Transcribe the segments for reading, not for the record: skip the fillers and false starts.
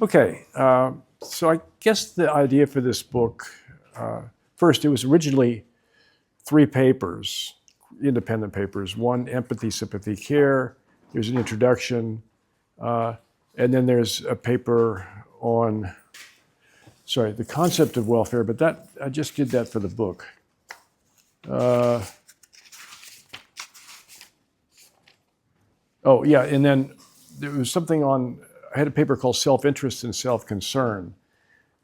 Okay, so I guess the idea for this book, first, it was originally 3 papers, independent papers. One, empathy, sympathy, care. There's an introduction. And then there's a paper on, the concept of welfare, but that I just did that for the book. Oh, yeah, and then there was something on, I had a paper called Self-Interest and Self-Concern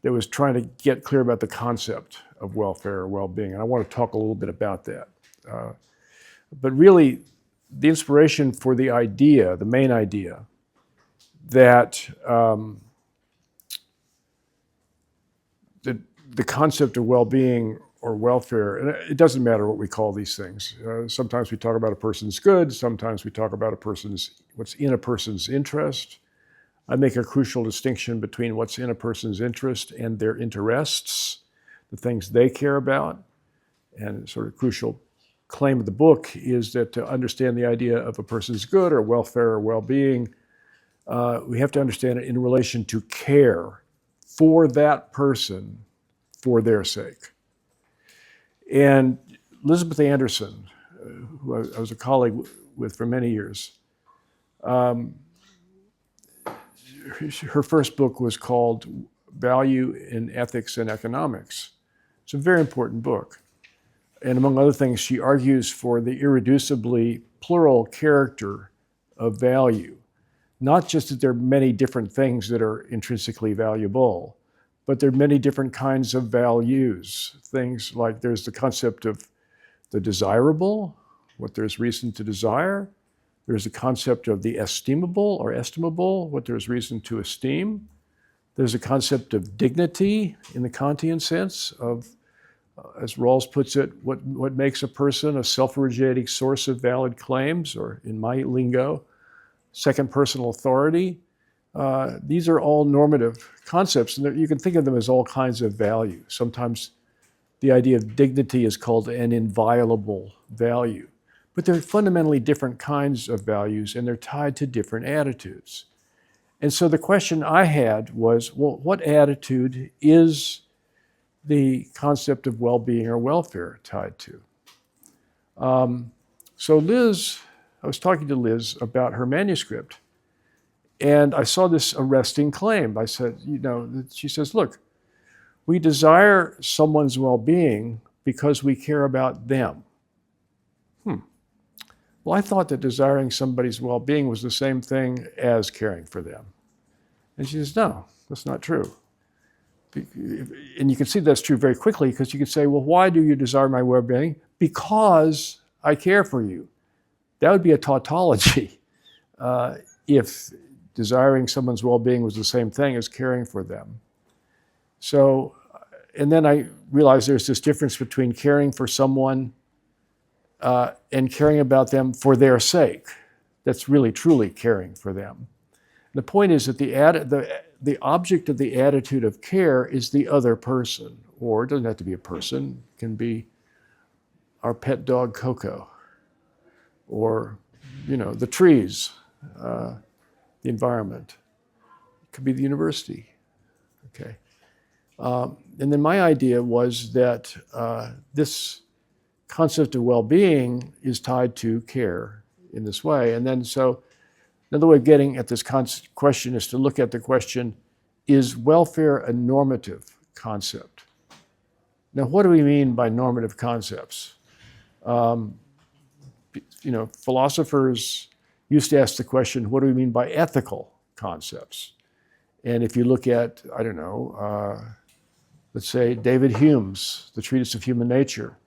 that was trying to get clear about the concept of welfare or well-being, and I want to talk a little bit about that. But really, the inspiration for the idea, the main idea, that the concept of well-being or welfare, and it doesn't matter what we call these things. Sometimes we talk about a person's good, sometimes we talk about what's in a person's interest. I make a crucial distinction between what's in a person's interest and their interests, the things they care about. And sort of crucial claim of the book is that to understand the idea of a person's good or welfare or well-being, we have to understand it in relation to care for that person for their sake. And Elizabeth Anderson, who I was a colleague with for many years, her first book was called Value in Ethics and Economics. It's a very important book. And among other things, she argues for the irreducibly plural character of value. Not just that there are many different things that are intrinsically valuable, but there are many different kinds of values. Things like there's the concept of the desirable, what there's reason to desire. There's the concept of the estimable or estimable, what there's reason to esteem. There's a concept of dignity in the Kantian sense of, as Rawls puts it, what makes a person a self-originating source of valid claims, or in my lingo, second personal authority. These are all normative concepts, and you can think of them as all kinds of value. Sometimes the idea of dignity is called an inviolable value. But they're fundamentally different kinds of values, and they're tied to different attitudes. And so the question I had was, well, what attitude is the concept of well-being or welfare tied to? So Liz, I was talking to Liz about her manuscript, and I saw this arresting claim. I said, she says, look, we desire someone's well-being because we care about them. Well, I thought that desiring somebody's well-being was the same thing as caring for them. And she says, no, that's not true. And you can see that's true very quickly, because you can say, well, why do you desire my well-being? Because I care for you. That would be a tautology if desiring someone's well-being was the same thing as caring for them. So, and then I realized there's this difference between caring for someone and caring about them for their sake. That's really, truly caring for them. The point is that the object of the attitude of care is the other person, or it doesn't have to be a person. It can be our pet dog, Coco, or, the trees, the environment. It could be the university, okay? And then my idea was that this concept of well-being is tied to care in this way. And then so another way of getting at this question is to look at the question, is welfare a normative concept? Now, what do we mean by normative concepts? Philosophers used to ask the question, what do we mean by ethical concepts? And if you look at, let's say David Hume's The Treatise of Human Nature,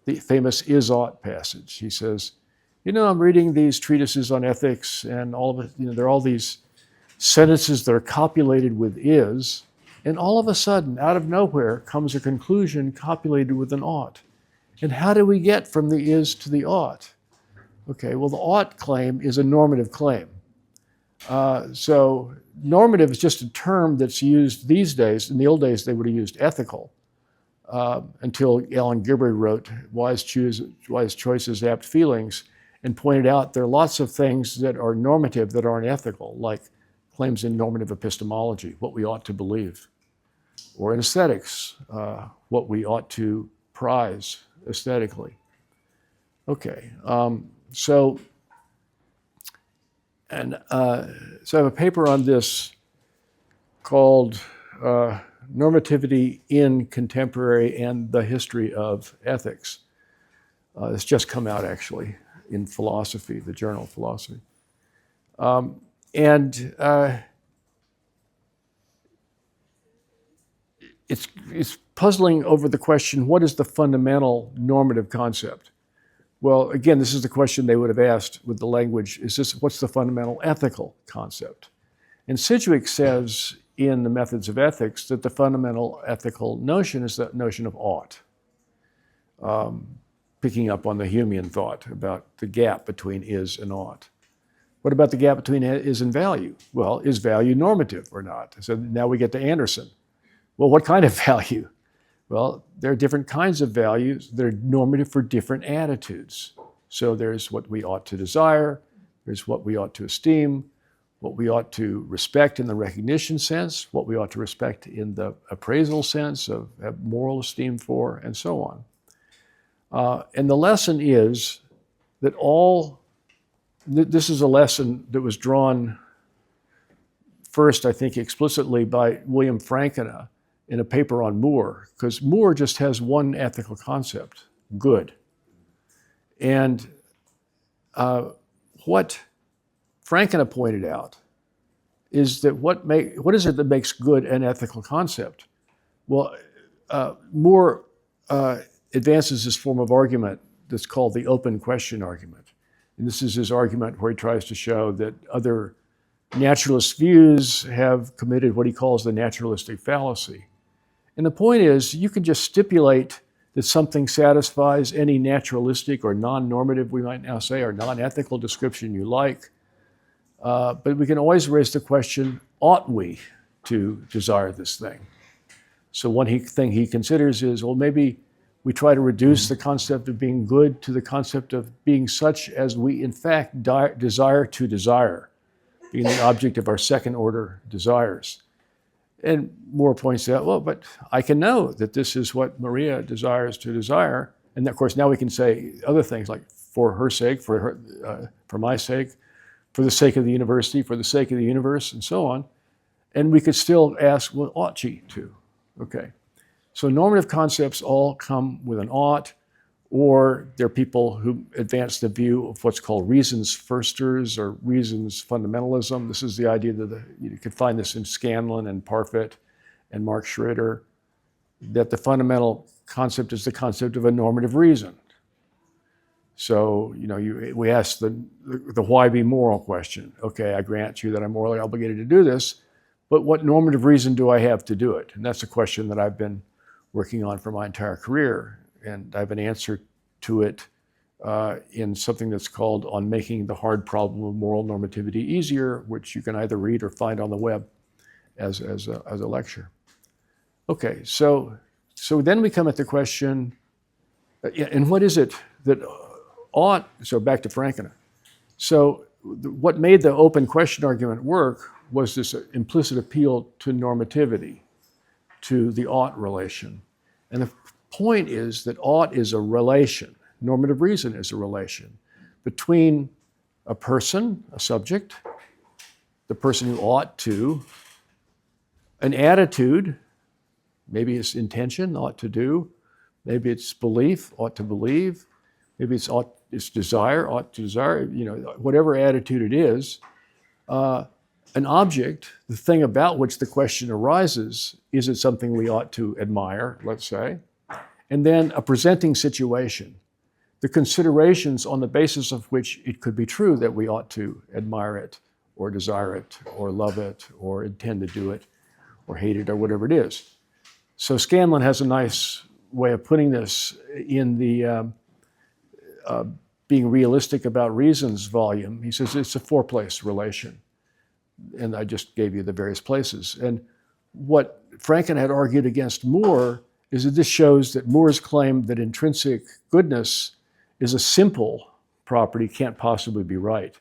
the famous is-ought passage. He says, I'm reading these treatises on ethics, and all of it, there are all these sentences that are copulated with is, and all of a sudden, out of nowhere, comes a conclusion copulated with an ought. And how do we get from the is to the ought? Okay, well, the ought claim is a normative claim. So normative is just a term that's used these days. In the old days, they would have used ethical. Until Alan Gilbert wrote Wise Choices, Apt Feelings, and pointed out there are lots of things that are normative that aren't ethical, like claims in normative epistemology, what we ought to believe, or in aesthetics, what we ought to prize aesthetically. Okay, so I have a paper on this called Normativity in Contemporary and the History of Ethics. It's just come out actually in Philosophy, the journal Philosophy. It's puzzling over the question, what is the fundamental normative concept? Well, again, this is the question they would have asked with the language, what's the fundamental ethical concept? And Sidgwick says in the Methods of Ethics that the fundamental ethical notion is the notion of ought, picking up on the Humean thought about the gap between is and ought. What about the gap between is and value? Well, is value normative or not? So now we get to Anderson. Well, what kind of value? Well, there are different kinds of values that are normative for different attitudes. So there's what we ought to desire, there's what we ought to esteem, what we ought to respect in the recognition sense, what we ought to respect in the appraisal sense of have moral esteem for, and so on. And the lesson is that this is a lesson that was drawn first, I think, explicitly by William Frankena in a paper on Moore, because Moore just has one ethical concept, good. And what Frankena pointed out is that what is it that makes good an ethical concept? Well, Moore advances this form of argument that's called the open question argument. And this is his argument where he tries to show that other naturalist views have committed what he calls the naturalistic fallacy. And the point is, you can just stipulate that something satisfies any naturalistic or non-normative, we might now say, or non-ethical description you like. But we can always raise the question, ought we to desire this thing? So one thing he considers is, well, maybe we try to reduce the concept of being good to the concept of being such as we in fact desire to desire, being the object of our second order desires. And Moore points out, well, but I can know that this is what Maria desires to desire. And of course, now we can say other things like for her sake, for my sake, for the sake of the university, for the sake of the universe, and so on. And we could still ask, well, ought she to? Okay. So normative concepts all come with an ought, or there are people who advance the view of what's called reasons firsters or reasons fundamentalism. This is the idea that you could find this in Scanlon and Parfit and Mark Schroeder, that the fundamental concept is the concept of a normative reason. So, we ask the why be moral question. Okay, I grant you that I'm morally obligated to do this, but what normative reason do I have to do it? And that's a question that I've been working on for my entire career. And I have an answer to it in something that's called On Making the Hard Problem of Moral Normativity Easier, which you can either read or find on the web as a lecture. Okay, so then we come at the question, and what is it that ought, so back to Frankena. So what made the open question argument work was this implicit appeal to normativity, to the ought relation. And the point is that ought is a relation, normative reason is a relation between a person, a subject, the person who ought to, an attitude, maybe it's intention, ought to do, maybe it's belief, ought to believe, maybe it's desire, ought to desire, whatever attitude it is, an object, the thing about which the question arises, is it something we ought to admire, let's say? And then a presenting situation, the considerations on the basis of which it could be true that we ought to admire it, or desire it, or love it, or intend to do it, or hate it, or whatever it is. So Scanlon has a nice way of putting this in the Being Realistic About Reasons volume. He says it's a four-place relation. And I just gave you the various places. And what Frankena had argued against Moore is that this shows that Moore's claim that intrinsic goodness is a simple property can't possibly be right.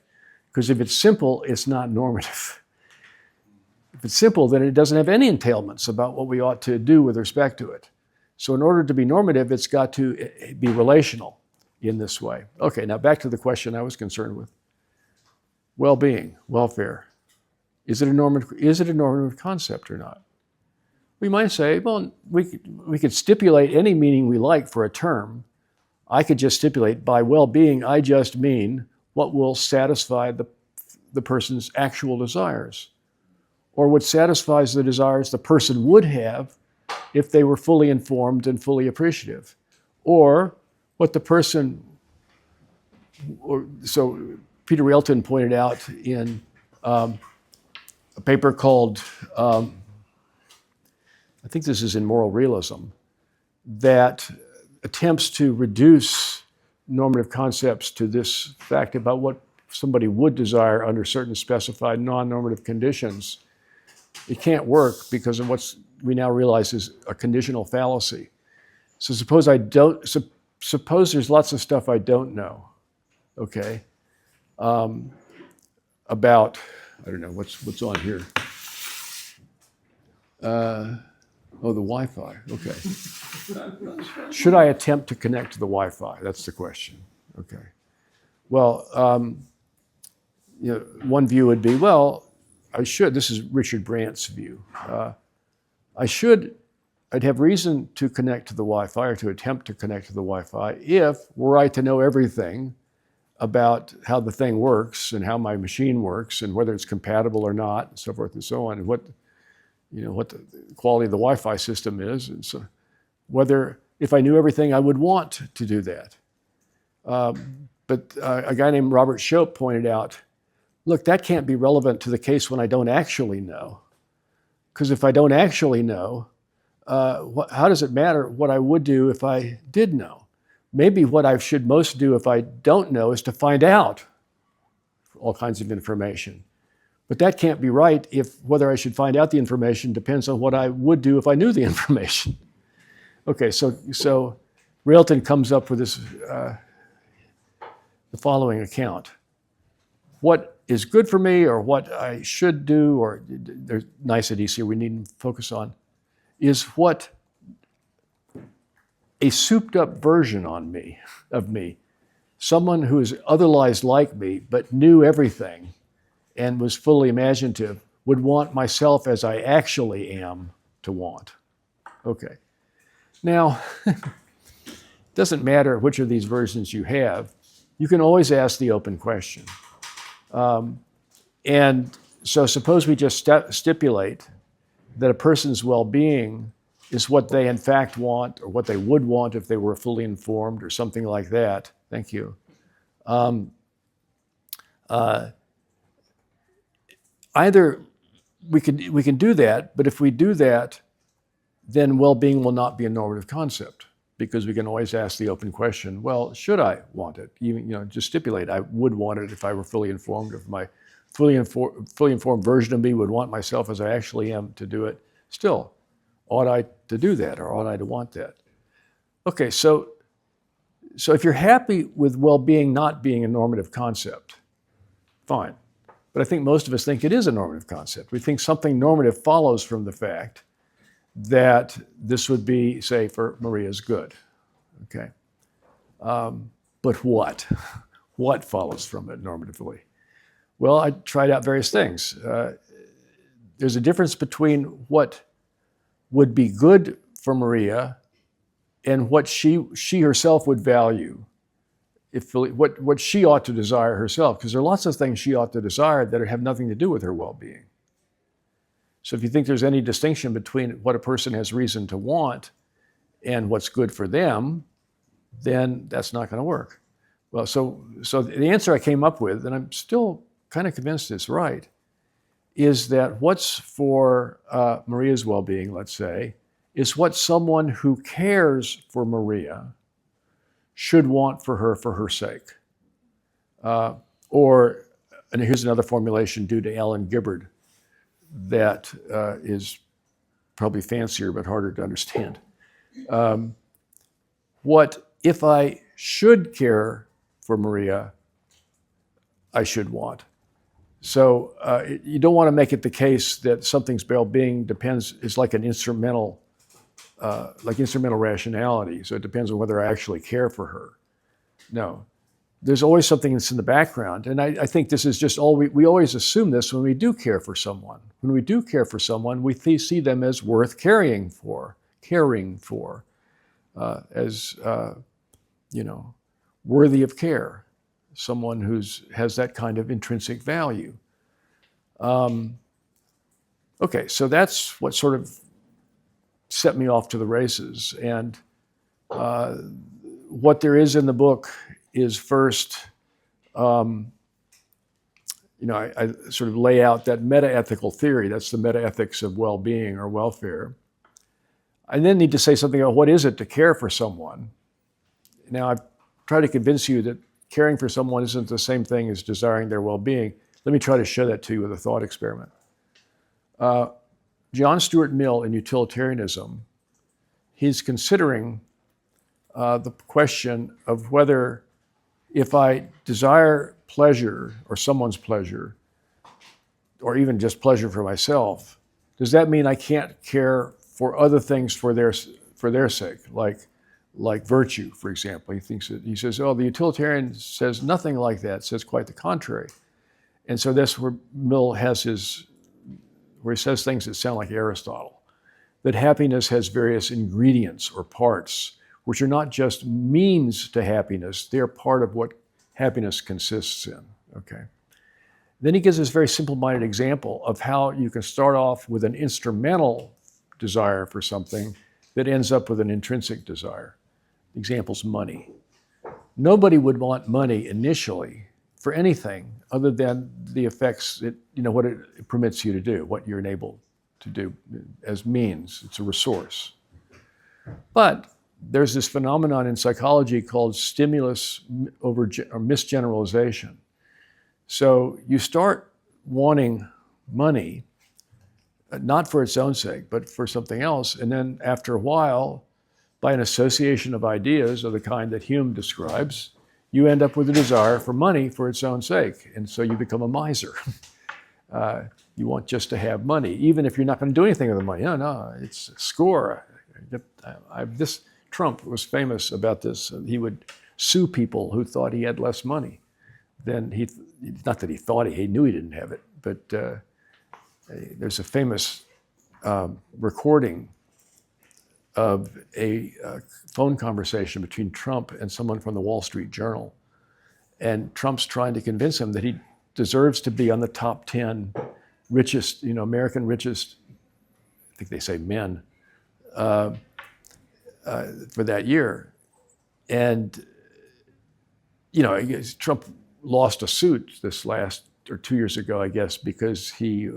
Because if it's simple, it's not normative. it's simple, then it doesn't have any entailments about what we ought to do with respect to it. So in order to be normative, it's got to be relational in this way. Okay, now back to the question I was concerned with. Well-being, welfare. Is it a normative concept or not? We might say, well, we could stipulate any meaning we like for a term. I could just stipulate by well-being, I just mean what will satisfy the person's actual desires, or what satisfies the desires the person would have if they were fully informed and fully appreciative, or what the person, so Peter Railton pointed out in a paper called, I think this is in Moral Realism, that attempts to reduce normative concepts to this fact about what somebody would desire under certain specified non-normative conditions. It can't work because of what we now realize is a conditional fallacy. So suppose there's lots of stuff I don't know, okay, about, I don't know, what's on here? Oh, the Wi-Fi, okay. Should I attempt to connect to the Wi-Fi? That's the question, okay. Well, one view would be, well, I should, this is Richard Brandt's view. I'd have reason to connect to the Wi-Fi or to attempt to connect to the Wi-Fi if, were I to know everything about how the thing works and how my machine works and whether it's compatible or not and so forth and so on, and what the quality of the Wi-Fi system is, and so whether, if I knew everything, I would want to do that. But a guy named Robert Shope pointed out, look, that can't be relevant to the case when I don't actually know. Because if I don't actually know, how does it matter what I would do if I did know? Maybe what I should most do if I don't know is to find out all kinds of information. But that can't be right if whether I should find out the information depends on what I would do if I knew the information. Okay, so Railton comes up with this, the following account. What is good for me, or what I should do, or there's niceties here we need to focus on, is what a souped-up version of me, someone who is otherwise like me but knew everything and was fully imaginative, would want myself as I actually am to want. Okay. Now, it doesn't matter which of these versions you have, you can always ask the open question. And so suppose we just stipulate that a person's well-being is what they in fact want, or what they would want if they were fully informed, or something like that. Thank you. Either we can do that, but if we do that, then well-being will not be a normative concept, because we can always ask the open question, well, should I want it? Even, just stipulate, I would want it if I were fully informed, if my fully informed version of me would want myself as I actually am to do it. Still, ought I to do that, or ought I to want that? Okay, so if you're happy with well-being not being a normative concept, fine. But I think most of us think it is a normative concept. We think something normative follows from the fact that this would be, say, for Maria's good, okay? But what? What follows from it normatively? Well, I tried out various things. There's a difference between what would be good for Maria and what she herself would value, what she ought to desire herself, because there are lots of things she ought to desire that have nothing to do with her well-being. So if you think there's any distinction between what a person has reason to want and what's good for them, then that's not going to work. Well, so the answer I came up with, and I'm still kind of convinced it's right, is that what's for Maria's well-being, let's say, is what someone who cares for Maria should want for her sake. And here's another formulation due to Alan Gibbard that is probably fancier but harder to understand. What if I should care for Maria, I should want? So you don't want to make it the case that something's well-being is like an instrumental rationality. So it depends on whether I actually care for her. No, there's always something that's in the background. And I think this is just we always assume this when we do care for someone. When we do care for someone, we see them as worth caring for, as, worthy of care, someone who has that kind of intrinsic value. Okay, so that's what sort of set me off to the races. And what there is in the book is first, I sort of lay out that meta-ethical theory. That's the meta-ethics of well-being or welfare. I then need to say something about what is it to care for someone. Now, I've tried to convince you that caring for someone isn't the same thing as desiring their well-being. Let me try to show that to you with a thought experiment. John Stuart Mill in Utilitarianism, he's considering the question of whether if I desire pleasure or someone's pleasure, or even just pleasure for myself, does that mean I can't care for other things for their sake, like virtue, for example? He says, oh, the utilitarian says nothing like that, says quite the contrary. And so that's where Mill has where he says things that sound like Aristotle, that happiness has various ingredients or parts, which are not just means to happiness, they're part of what happiness consists in, okay? Then he gives this very simple-minded example of how you can start off with an instrumental desire for something that ends up with an intrinsic desire. The example's money. Nobody would want money initially for anything other than the effects, what it permits you to do, what you're enabled to do as means. It's a resource. But there's this phenomenon in psychology called stimulus or misgeneralization. So you start wanting money, not for its own sake, but for something else. And then after a while, by an association of ideas of the kind that Hume describes, you end up with a desire for money for its own sake. And so you become a miser. You want just to have money, even if you're not going to do anything with the money. No, it's a score. Trump was famous about this. He would sue people who thought he had less money than not that he thought he knew he didn't have it, but there's a famous recording of a phone conversation between Trump and someone from the Wall Street Journal. And Trump's trying to convince him that he deserves to be on the top 10 richest, American richest, I think they say men, for that year. And, Trump lost a suit this 2 years ago, I guess, because he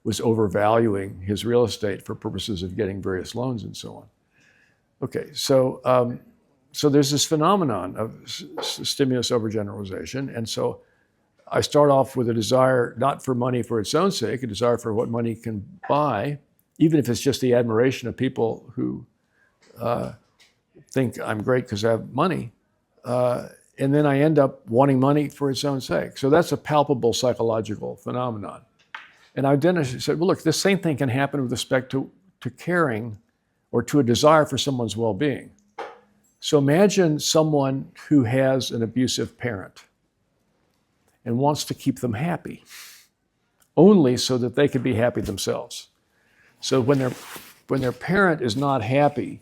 was overvaluing his real estate for purposes of getting various loans and so on. Okay, so there's this phenomenon of stimulus overgeneralization. And so I start off with a desire not for money for its own sake, a desire for what money can buy, even if it's just the admiration of people who think I'm great because I have money. And then I end up wanting money for its own sake. So that's a palpable psychological phenomenon. And I then said, well, look, this same thing can happen with respect to caring or to a desire for someone's well-being. So imagine someone who has an abusive parent and wants to keep them happy, only so that they can be happy themselves. So when their parent is not happy,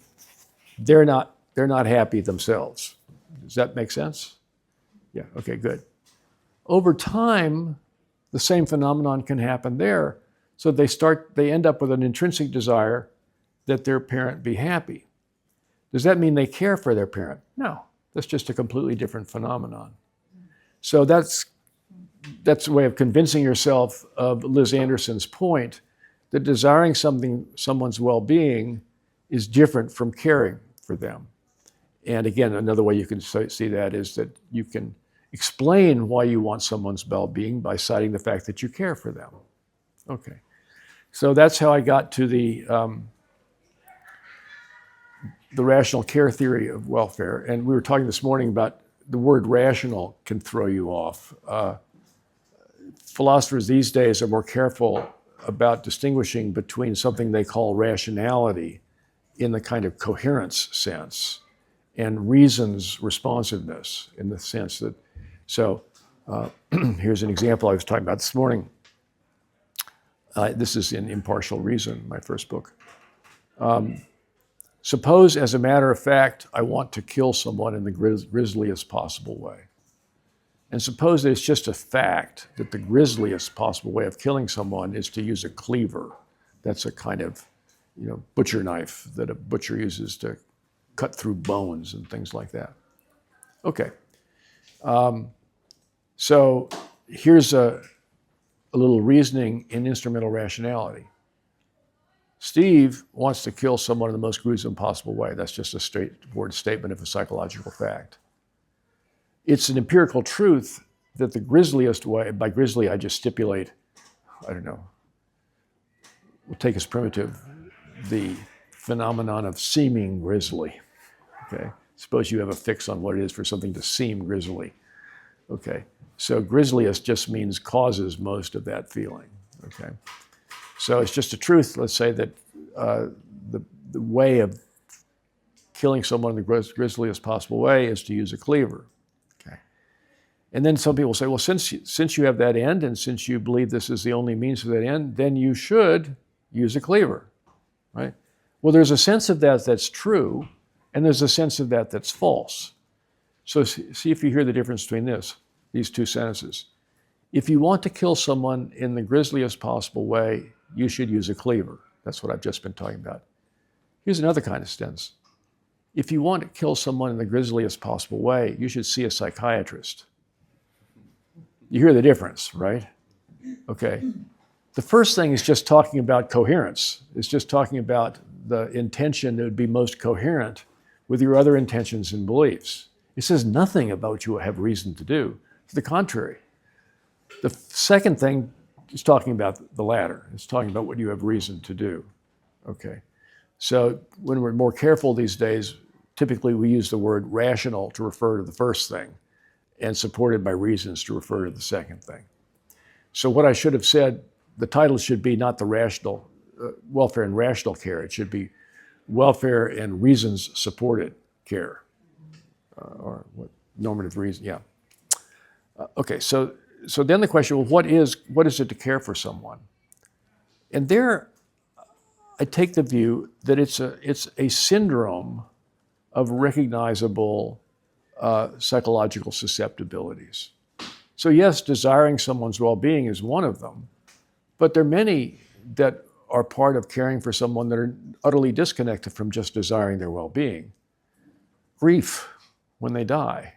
they're not happy themselves. Does that make sense? Yeah, okay, good. Over time, the same phenomenon can happen there. So they end up with an intrinsic desire that their parent be happy. Does that mean they care for their parent? No, that's just a completely different phenomenon. So that's a way of convincing yourself of Liz Anderson's point that desiring someone's well-being is different from caring for them. And again, another way you can see that is that you can explain why you want someone's well-being by citing the fact that you care for them. Okay, so that's how I got to the rational care theory of welfare. And we were talking this morning about the word rational can throw you off. philosophers these days are more careful about distinguishing between something they call rationality in the kind of coherence sense and reason's responsiveness in the sense that, so here's an example I was talking about this morning. This is in Impartial Reason, my first book. Suppose, as a matter of fact, I want to kill someone in the grisliest possible way. And suppose that it's just a fact that the grisliest possible way of killing someone is to use a cleaver. That's a kind of, butcher knife that a butcher uses to cut through bones and things like that. Okay. So here's a little reasoning in instrumental rationality. Steve wants to kill someone in the most gruesome possible way. That's just a straightforward statement of a psychological fact. It's an empirical truth that the grisliest way, by grisly I just stipulate, I don't know, we'll take as primitive the phenomenon of seeming grisly. Okay, suppose you have a fix on what it is for something to seem grisly. Okay, so grisliest just means causes most of that feeling. Okay, so it's just a truth. Let's say that the way of killing someone in the grisliest possible way is to use a cleaver. Okay, and then some people say, well, since you have that end and since you believe this is the only means to that end, then you should use a cleaver, right? Well, there's a sense of that that's true, and there's a sense of that that's false. So see if you hear the difference between these two sentences. If you want to kill someone in the grisliest possible way, you should use a cleaver. That's what I've just been talking about. Here's another kind of sentence. If you want to kill someone in the grisliest possible way, you should see a psychiatrist. You hear the difference, right? Okay. The first thing is just talking about coherence. It's just talking about the intention that would be most coherent with your other intentions and beliefs. It says nothing about what you have reason to do. To the contrary. The second thing is talking about the latter. It's talking about what you have reason to do. Okay. So when we're more careful these days, typically we use the word rational to refer to the first thing and supported by reasons to refer to the second thing. So what I should have said, the title should be not the rational, welfare and rational care. It should be welfare and reasons supported care, or what normative reason, yeah. Okay, so then the question, well, what is it to care for someone? And there, I take the view that it's a syndrome of recognizable psychological susceptibilities. So yes, desiring someone's well-being is one of them, but there are many that are part of caring for someone that are utterly disconnected from just desiring their well-being. Grief when they die,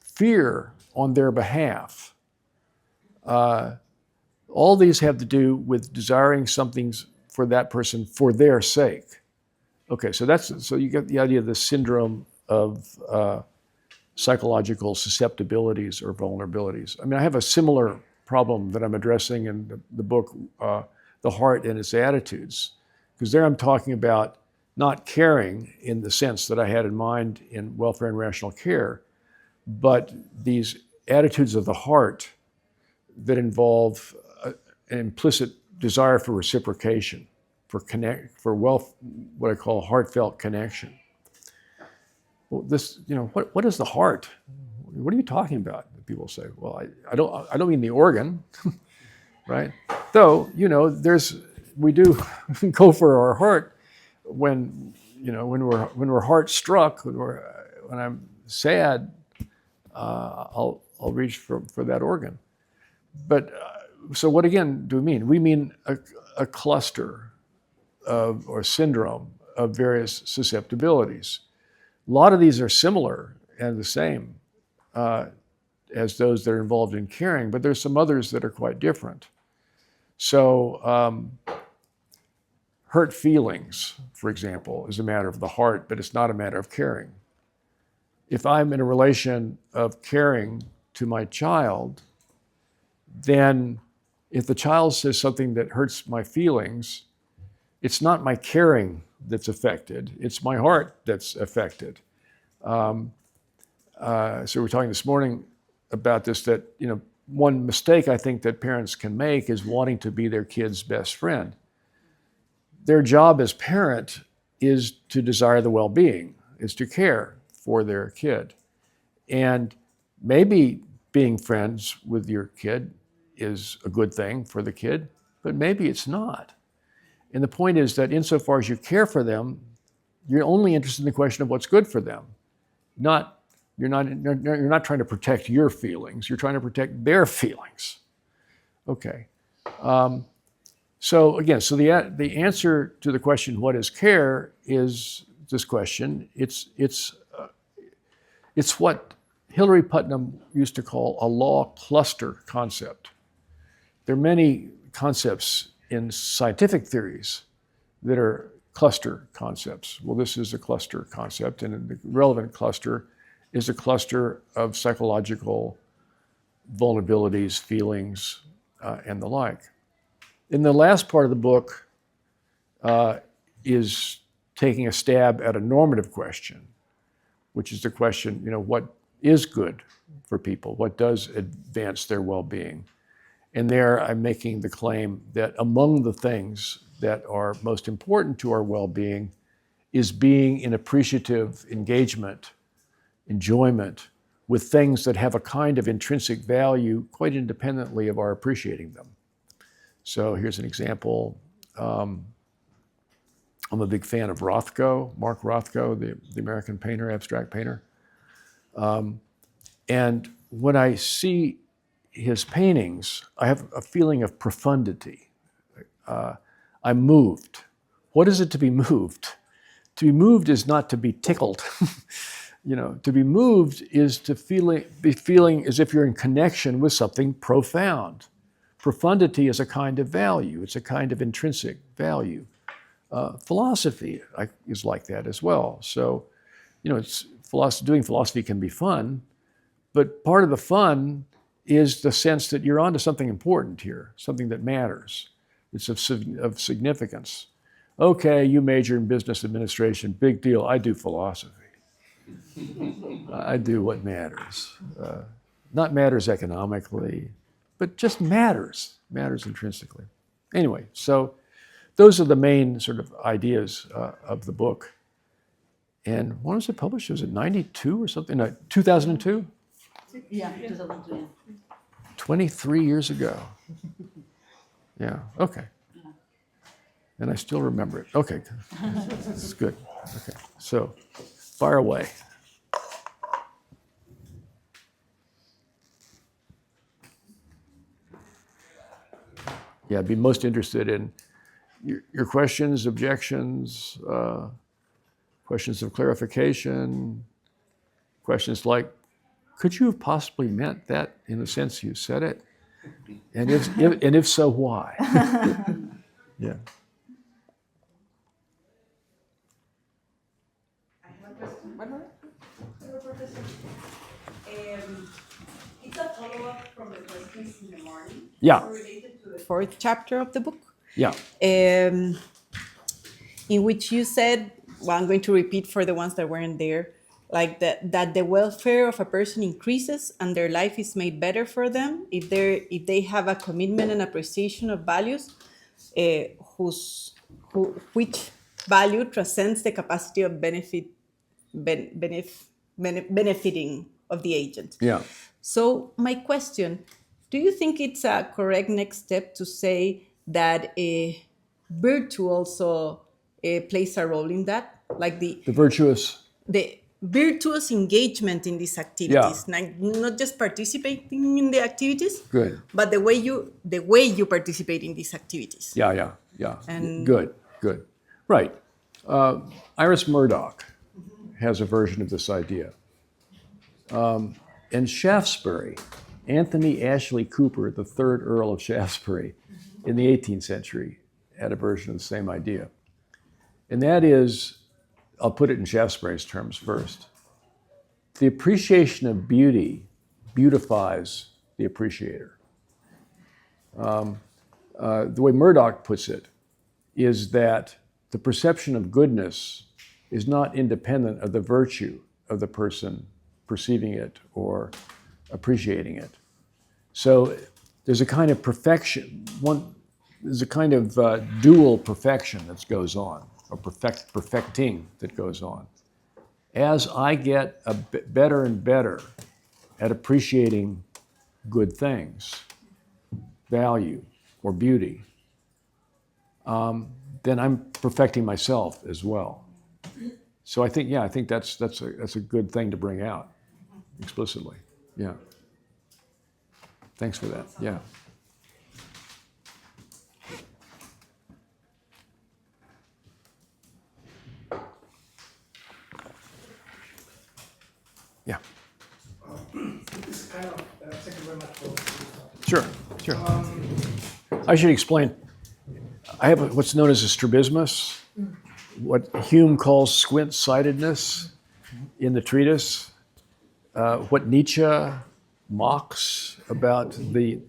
fear on their behalf. All these have to do with desiring something for that person for their sake. Okay, so you get the idea of the syndrome of psychological susceptibilities or vulnerabilities. I mean, I have a similar problem that I'm addressing in the book, The Heart and Its Attitudes, because there I'm talking about not caring in the sense that I had in mind in welfare and rational care, but these attitudes of the heart that involve an implicit desire for reciprocation, for what I call heartfelt connection. Well, what is the heart? What are you talking about? People say, well, I don't mean the organ, right? Though, we do go for our heart when we're heart struck, when I'm sad, I'll reach for that organ. But so what again do we mean? We mean a cluster or syndrome of various susceptibilities. A lot of these are similar and the same as those that are involved in caring, but there's some others that are quite different. So hurt feelings, for example, is a matter of the heart, but it's not a matter of caring. If I'm in a relation of caring to my child, then if the child says something that hurts my feelings, it's not my caring that's affected, it's my heart that's affected. So we were talking this morning about this, that one mistake I think that parents can make is wanting to be their kid's best friend. Their job as parent is to desire the well-being, is to care for their kid. And maybe being friends with your kid is a good thing for the kid, but maybe it's not. And the point is that insofar as you care for them, you're only interested in the question of what's good for them. You're not trying to protect your feelings, you're trying to protect their feelings. Okay. So the answer to the question, what is care, is this question. It's what Hilary Putnam used to call a law cluster concept. There are many concepts in scientific theories that are cluster concepts. Well, this is a cluster concept, and the relevant cluster is a cluster of psychological vulnerabilities, feelings, and the like. In the last part of the book is taking a stab at a normative question, which is the question, what is good for people? What does advance their well-being? And there I'm making the claim that among the things that are most important to our well-being is being in appreciative engagement, enjoyment with things that have a kind of intrinsic value quite independently of our appreciating them. So here's an example. I'm a big fan of Rothko, Mark Rothko, the American painter, abstract painter. And when I see his paintings, I have a feeling of profundity. I'm moved. What is it to be moved? To be moved is not to be tickled. To be moved is to be feeling as if you're in connection with something profound. Profundity is a kind of value. It's a kind of intrinsic value. Philosophy is like that as well. So, doing philosophy can be fun, but part of the fun is the sense that you're onto something important here, something that matters. It's of significance. Okay, you major in business administration, big deal. I do philosophy. I do what matters. Not matters economically, but just matters intrinsically. Anyway, so those are the main sort of ideas of the book. And when was it published? Was it 92 or something? No, 2002? Yeah, 2002. 23 years ago. Yeah, okay. And I still remember it. Okay, it's good. Okay, so fire away. Yeah, I'd be most interested in your questions, objections, questions of clarification, questions like, could you have possibly meant that in the sense you said it? And if so, why? Yeah. I have a question. It's a follow-up from the questions in the morning. Yeah. It's related to the fourth chapter of the book. Yeah. In which you said, well, I'm going to repeat for the ones that weren't there, like that the welfare of a person increases and their life is made better for them if they have a commitment and appreciation of values which value transcends the capacity of benefiting of the agent. Yeah. So my question, do you think it's a correct next step to say that virtue also plays a role in that? Like the virtuous engagement in these activities, not just participating in the activities, Good. but the way you participate in these activities. Yeah. And Good. Right. Iris Murdoch has a version of this idea. And Shaftesbury, Anthony Ashley Cooper, the third Earl of Shaftesbury in the 18th century, had a version of the same idea. And that is, I'll put it in Shaftesbury's terms first. The appreciation of beauty beautifies the appreciator. The way Murdoch puts it is that the perception of goodness is not independent of the virtue of the person perceiving it or appreciating it. So there's a kind of perfection, there's a kind of dual perfection that goes on, or perfecting that goes on. As I get better and better at appreciating good things, value or beauty, then I'm perfecting myself as well. So I think, yeah, I think that's a good thing to bring out explicitly. Yeah. Thanks for that. Yeah. Yeah. It's kind of, thank you very much for Sure. Sure. I should explain. I have what's known as a strabismus, what Hume calls squint-sightedness in the treatise, what Nietzsche mocks about the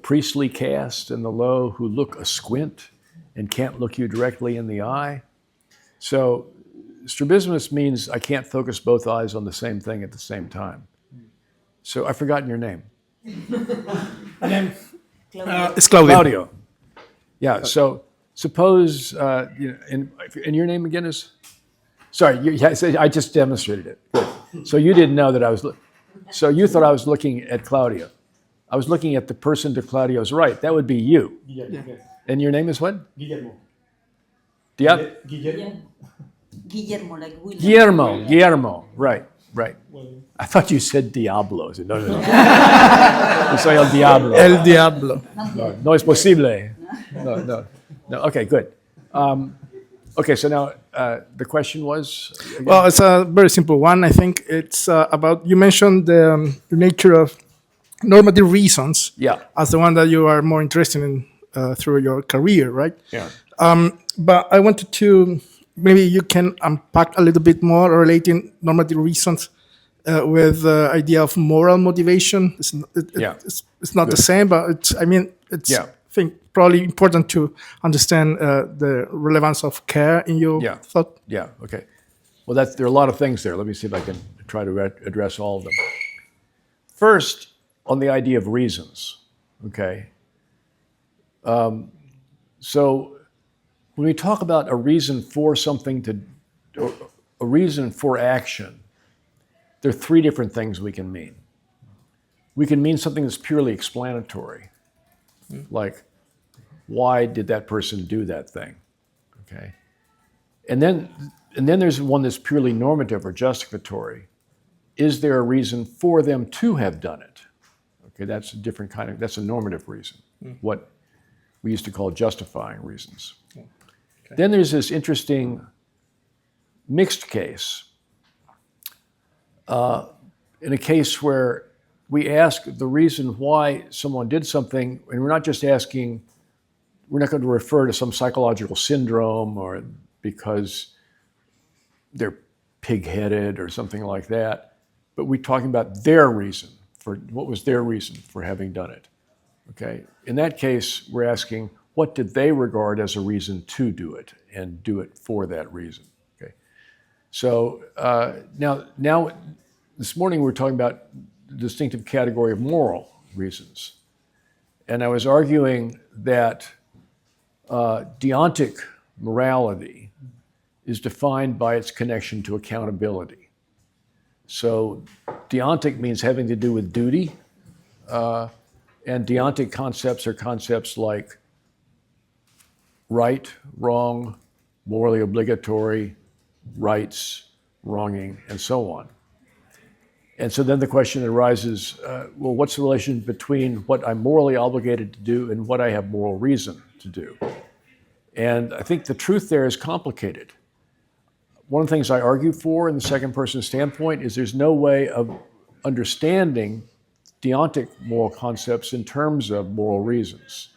priestly caste and the low who look asquint and can't look you directly in the eye. So strabismus means I can't focus both eyes on the same thing at the same time. So I've forgotten your name. it's Claudio. Claudio. Yeah, so suppose, and your name again is? Sorry, I just demonstrated it. Good. So you didn't know that I was, so you thought I was looking at Claudio. I was looking at the person to Claudio's right. That would be you. Guillermo. And your name is what? Guillermo. Guillermo. Guillermo, like William. Guillermo. Right. I thought you said Diablo. I said, no. Yo soy el Diablo. El Diablo. No es posible. No. Okay, good. Okay, so now the question was? Again? Well, it's a very simple one. I think it's about, you mentioned the nature of normative reasons Yeah. as the one that you are more interested in through your career, right? Yeah. But I wanted to, maybe you can unpack a little bit more relating normative reasons with the idea of moral motivation. It's not the same, but it's Yeah. I think probably important to understand the relevance of care in your thought. Yeah, okay. Well, there are a lot of things there. Let me see if I can try to address all of them. First, on the idea of reasons, okay? So when we talk about a reason for something or a reason for action, there are three different things we can mean. We can mean something that's purely explanatory, like, why did that person do that thing? Okay. And then there's one that's purely normative or justificatory. Is there a reason for them to have done it? Okay, that's a different kind of, that's a normative reason, what we used to call justifying reasons. Okay. Then there's this interesting mixed case. In a case where we ask the reason why someone did something, and we're not just asking, we're not going to refer to some psychological syndrome or because they're pig-headed or something like that, but we're talking about their reason for, what was their reason for having done it, okay? In that case, we're asking, what did they regard as a reason to do it and do it for that reason, okay? So now this morning we're talking about the distinctive category of moral reasons. And I was arguing that deontic morality is defined by its connection to accountability. So deontic means having to do with duty, and deontic concepts are concepts like right, wrong, morally obligatory, rights, wronging, and so on. And so then the question arises, well, what's the relation between what I'm morally obligated to do and what I have moral reason to do? And I think the truth there is complicated. One of the things I argue for in the second person standpoint is there's no way of understanding deontic moral concepts in terms of moral reasons.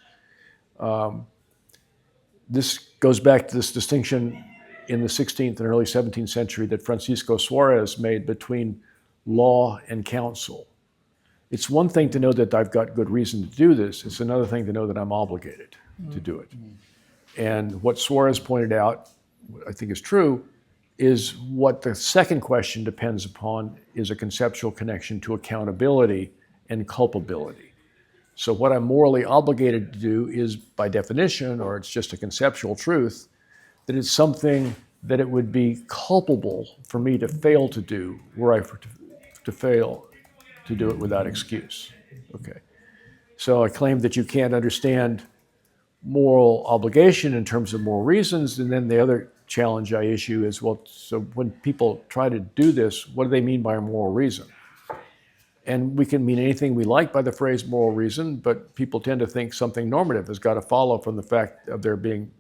This goes back to this distinction in the 16th and early 17th century that Francisco Suarez made between law and counsel. It's one thing to know that I've got good reason to do this. It's another thing to know that I'm obligated to do it. And what Suarez pointed out, I think is true, is what the second question depends upon is a conceptual connection to accountability and culpability. So what I'm morally obligated to do is, by definition, or it's just a conceptual truth, that it's something that it would be culpable for me to fail to do, were I to fail to do it without excuse. Okay. So I claim that you can't understand moral obligation in terms of moral reasons, and then the other challenge I issue is, well, so when people try to do this, what do they mean by a moral reason? And we can mean anything we like by the phrase moral reason, but people tend to think something normative has got to follow from the fact of there being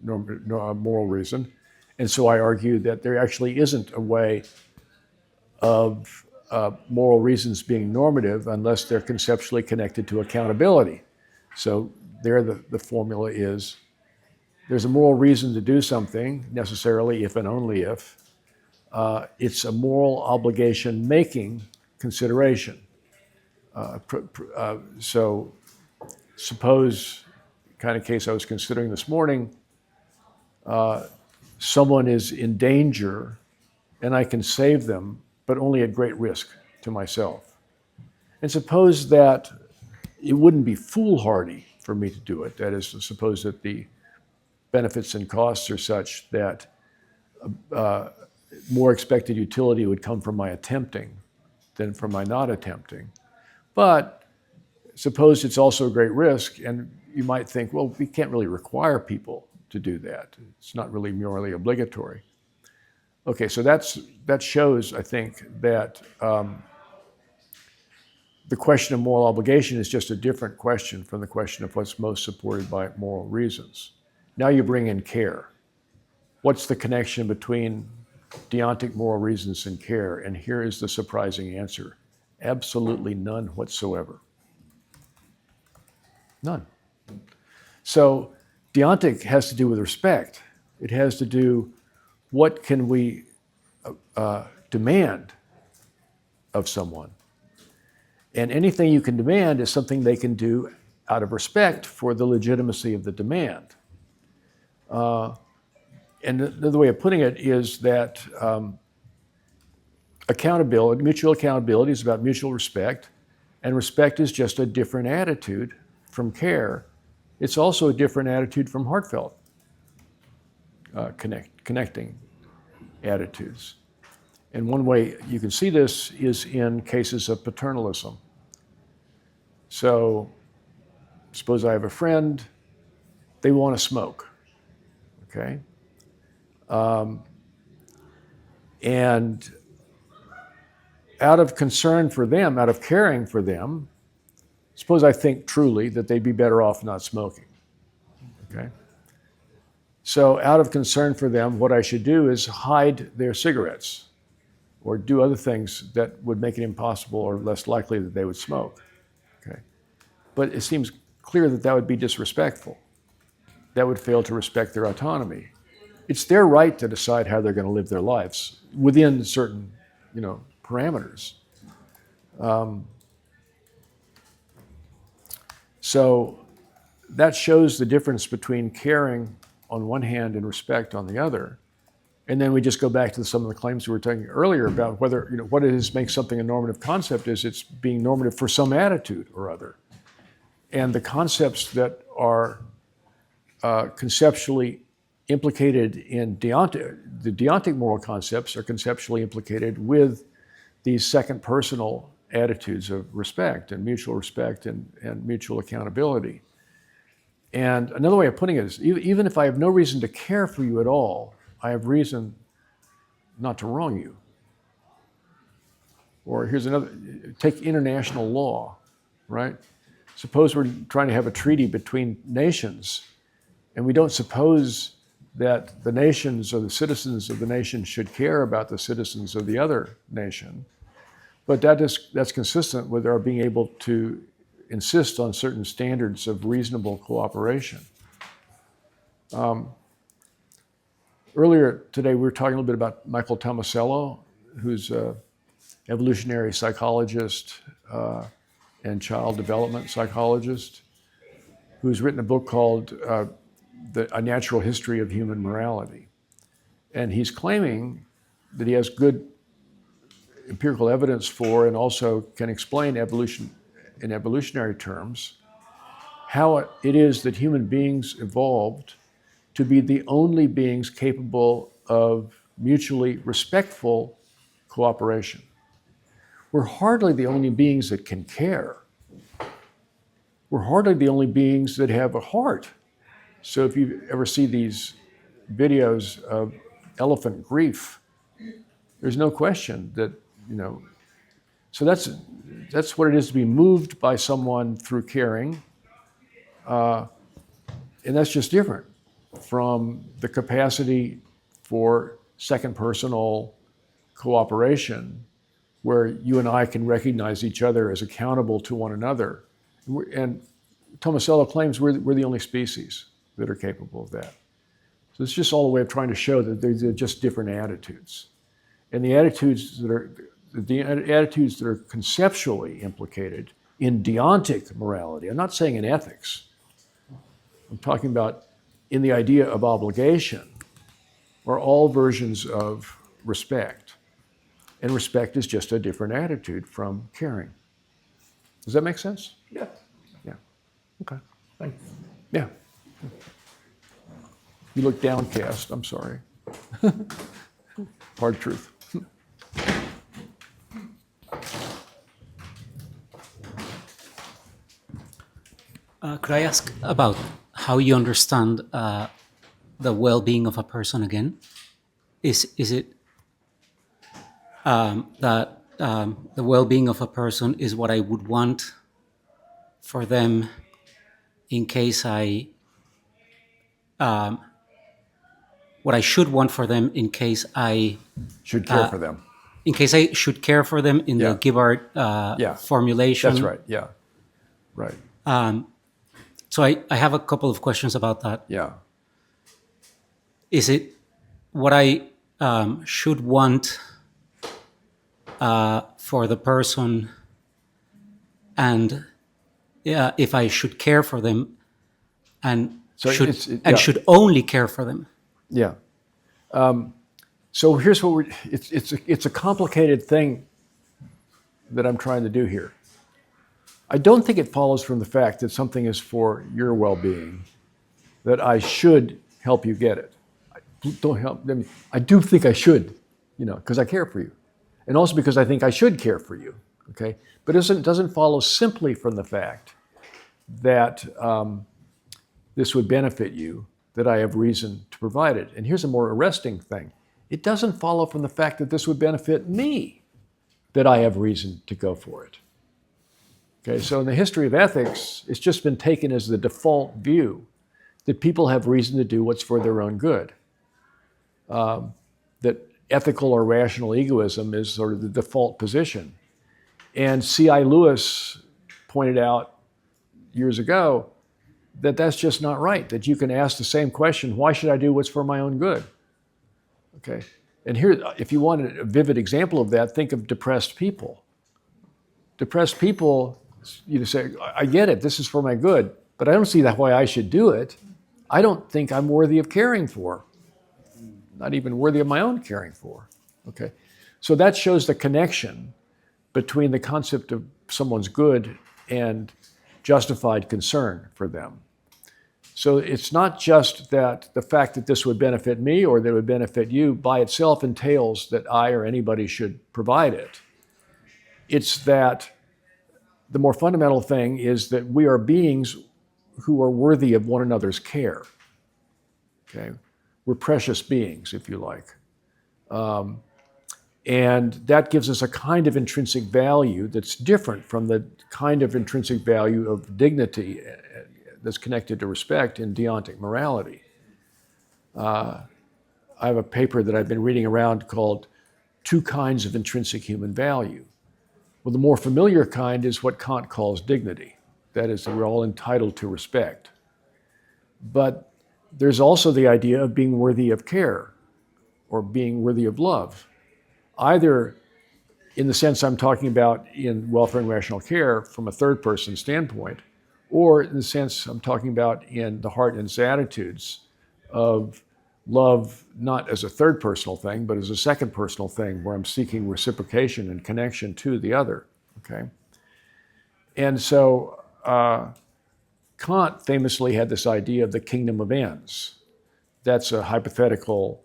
a moral reason. And so I argue that there actually isn't a way of moral reasons being normative unless they're conceptually connected to accountability. So there the formula is, there's a moral reason to do something, necessarily if and only if. It's a moral obligation making consideration. So suppose, kind of case I was considering this morning, someone is in danger and I can save them, but only at great risk to myself. And suppose that it wouldn't be foolhardy for me to do it. That is, to suppose that the benefits and costs are such that more expected utility would come from my attempting than from my not attempting. But suppose it's also a great risk, and you might think, well, we can't really require people to do that. It's not really morally obligatory. Okay, so that shows, I think, that the question of moral obligation is just a different question from the question of what's most supported by moral reasons. Now you bring in care. What's the connection between deontic moral reasons and care? And here is the surprising answer. Absolutely none whatsoever. None. So deontic has to do with respect. It has to do, what can we demand of someone? And anything you can demand is something they can do out of respect for the legitimacy of the demand. And the way of putting it is that accountability, mutual accountability is about mutual respect, and respect is just a different attitude from care. It's also a different attitude from heartfelt connecting attitudes. And one way you can see this is in cases of paternalism. So suppose I have a friend, they want to smoke, okay? And out of concern for them, out of caring for them, suppose I think truly that they'd be better off not smoking, okay? So out of concern for them, what I should do is hide their cigarettes or do other things that would make it impossible or less likely that they would smoke, okay? But it seems clear that that would be disrespectful. That would fail to respect their autonomy. It's their right to decide how they're going to live their lives within certain, parameters. So that shows the difference between caring on one hand and respect on the other. And then we just go back to some of the claims we were talking earlier about whether, what it is makes something a normative concept is it's being normative for some attitude or other. And the concepts that are conceptually implicated in the deontic moral concepts are conceptually implicated with these second personal attitudes of respect and mutual accountability. And another way of putting it is, even if I have no reason to care for you at all, I have reason not to wrong you. Or here's another, take international law, right? Suppose we're trying to have a treaty between nations, and we don't suppose that the nations or the citizens of the nation should care about the citizens of the other nation. But that's consistent with our being able to insist on certain standards of reasonable cooperation. Earlier today, we were talking a little bit about Michael Tomasello, who's an evolutionary psychologist and child development psychologist, who's written a book called A Natural History of Human Morality. And he's claiming that he has good empirical evidence for and also can explain in evolutionary terms, how it is that human beings evolved to be the only beings capable of mutually respectful cooperation. We're hardly the only beings that can care. We're hardly the only beings that have a heart. So if you ever see these videos of elephant grief, there's no question that, so that's what it is to be moved by someone through caring. And that's just different from the capacity for second personal cooperation, where you and I can recognize each other as accountable to one another. And Tomasello claims we're the only species that are capable of that. So it's just all a way of trying to show that they're just different attitudes. And the attitudes that are conceptually implicated in deontic morality, I'm not saying in ethics, I'm talking about in the idea of obligation, are all versions of respect. And respect is just a different attitude from caring. Does that make sense? Yeah. Yeah. Okay. Thanks. Yeah. You look downcast. I'm sorry. Hard truth. Could I ask about how you understand the well-being of a person again? Is it that the well-being of a person is what I would want for them in case what I should want for them in case I Should care for them. in case I should care for them in Yeah. the Gibbard Yeah. formulation? That's right. Yeah. Right. So I have a couple of questions about that. Yeah. Is it what I should want for the person, and if I should care for them, and So should only care for them? Yeah. So here's what it's a complicated thing that I'm trying to do here. I don't think it follows from the fact that something is for your well-being that I should help you get it. Don't help them. I do think I should, because I care for you. And also because I think I should care for you, okay? But it doesn't follow simply from the fact that this would benefit you, that I have reason to provide it. And here's a more arresting thing. It doesn't follow from the fact that this would benefit me, that I have reason to go for it. Okay, so in the history of ethics, it's just been taken as the default view that people have reason to do what's for their own good. That ethical or rational egoism is sort of the default position. And C.I. Lewis pointed out years ago that that's just not right, that you can ask the same question, why should I do what's for my own good? Okay, and here, if you want a vivid example of that, think of depressed people. Depressed people, you say, I get it, this is for my good, but I don't see that why I should do it. I don't think I'm worthy of caring for. Not even worthy of my own caring for. Okay, so that shows the connection between the concept of someone's good and justified concern for them. So it's not just that the fact that this would benefit me or that it would benefit you by itself entails that I or anybody should provide it. It's that the more fundamental thing is that we are beings who are worthy of one another's care. Okay, we're precious beings, if you like. And that gives us a kind of intrinsic value that's different from the kind of intrinsic value of dignity that's connected to respect in deontic morality. I have a paper that I've been reading around called Two Kinds of Intrinsic Human Value. Well, the more familiar kind is what Kant calls dignity. That is, that we're all entitled to respect. But there's also the idea of being worthy of care or being worthy of love, either in the sense I'm talking about in welfare and rational care from a third person standpoint, or in the sense I'm talking about in the heart and its attitudes of love, not as a third personal thing, but as a second personal thing where I'm seeking reciprocation and connection to the other, okay? And so Kant famously had this idea of the kingdom of ends. That's a hypothetical,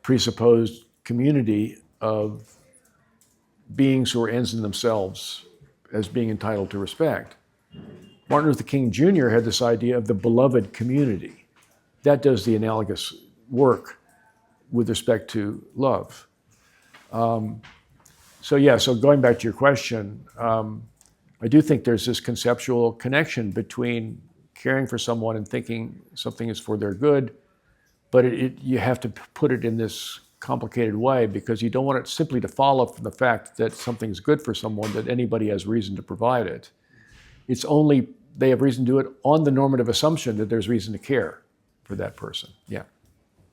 presupposed community of beings who are ends in themselves as being entitled to respect. Martin Luther King Jr. had this idea of the beloved community. That does the analogous work with respect to love. So going back to your question, I do think there's this conceptual connection between caring for someone and thinking something is for their good, but you have to put it in this complicated way because you don't want it simply to follow from the fact that something's good for someone that anybody has reason to provide it. It's only they have reason to do it on the normative assumption that there's reason to care for that person. Yeah.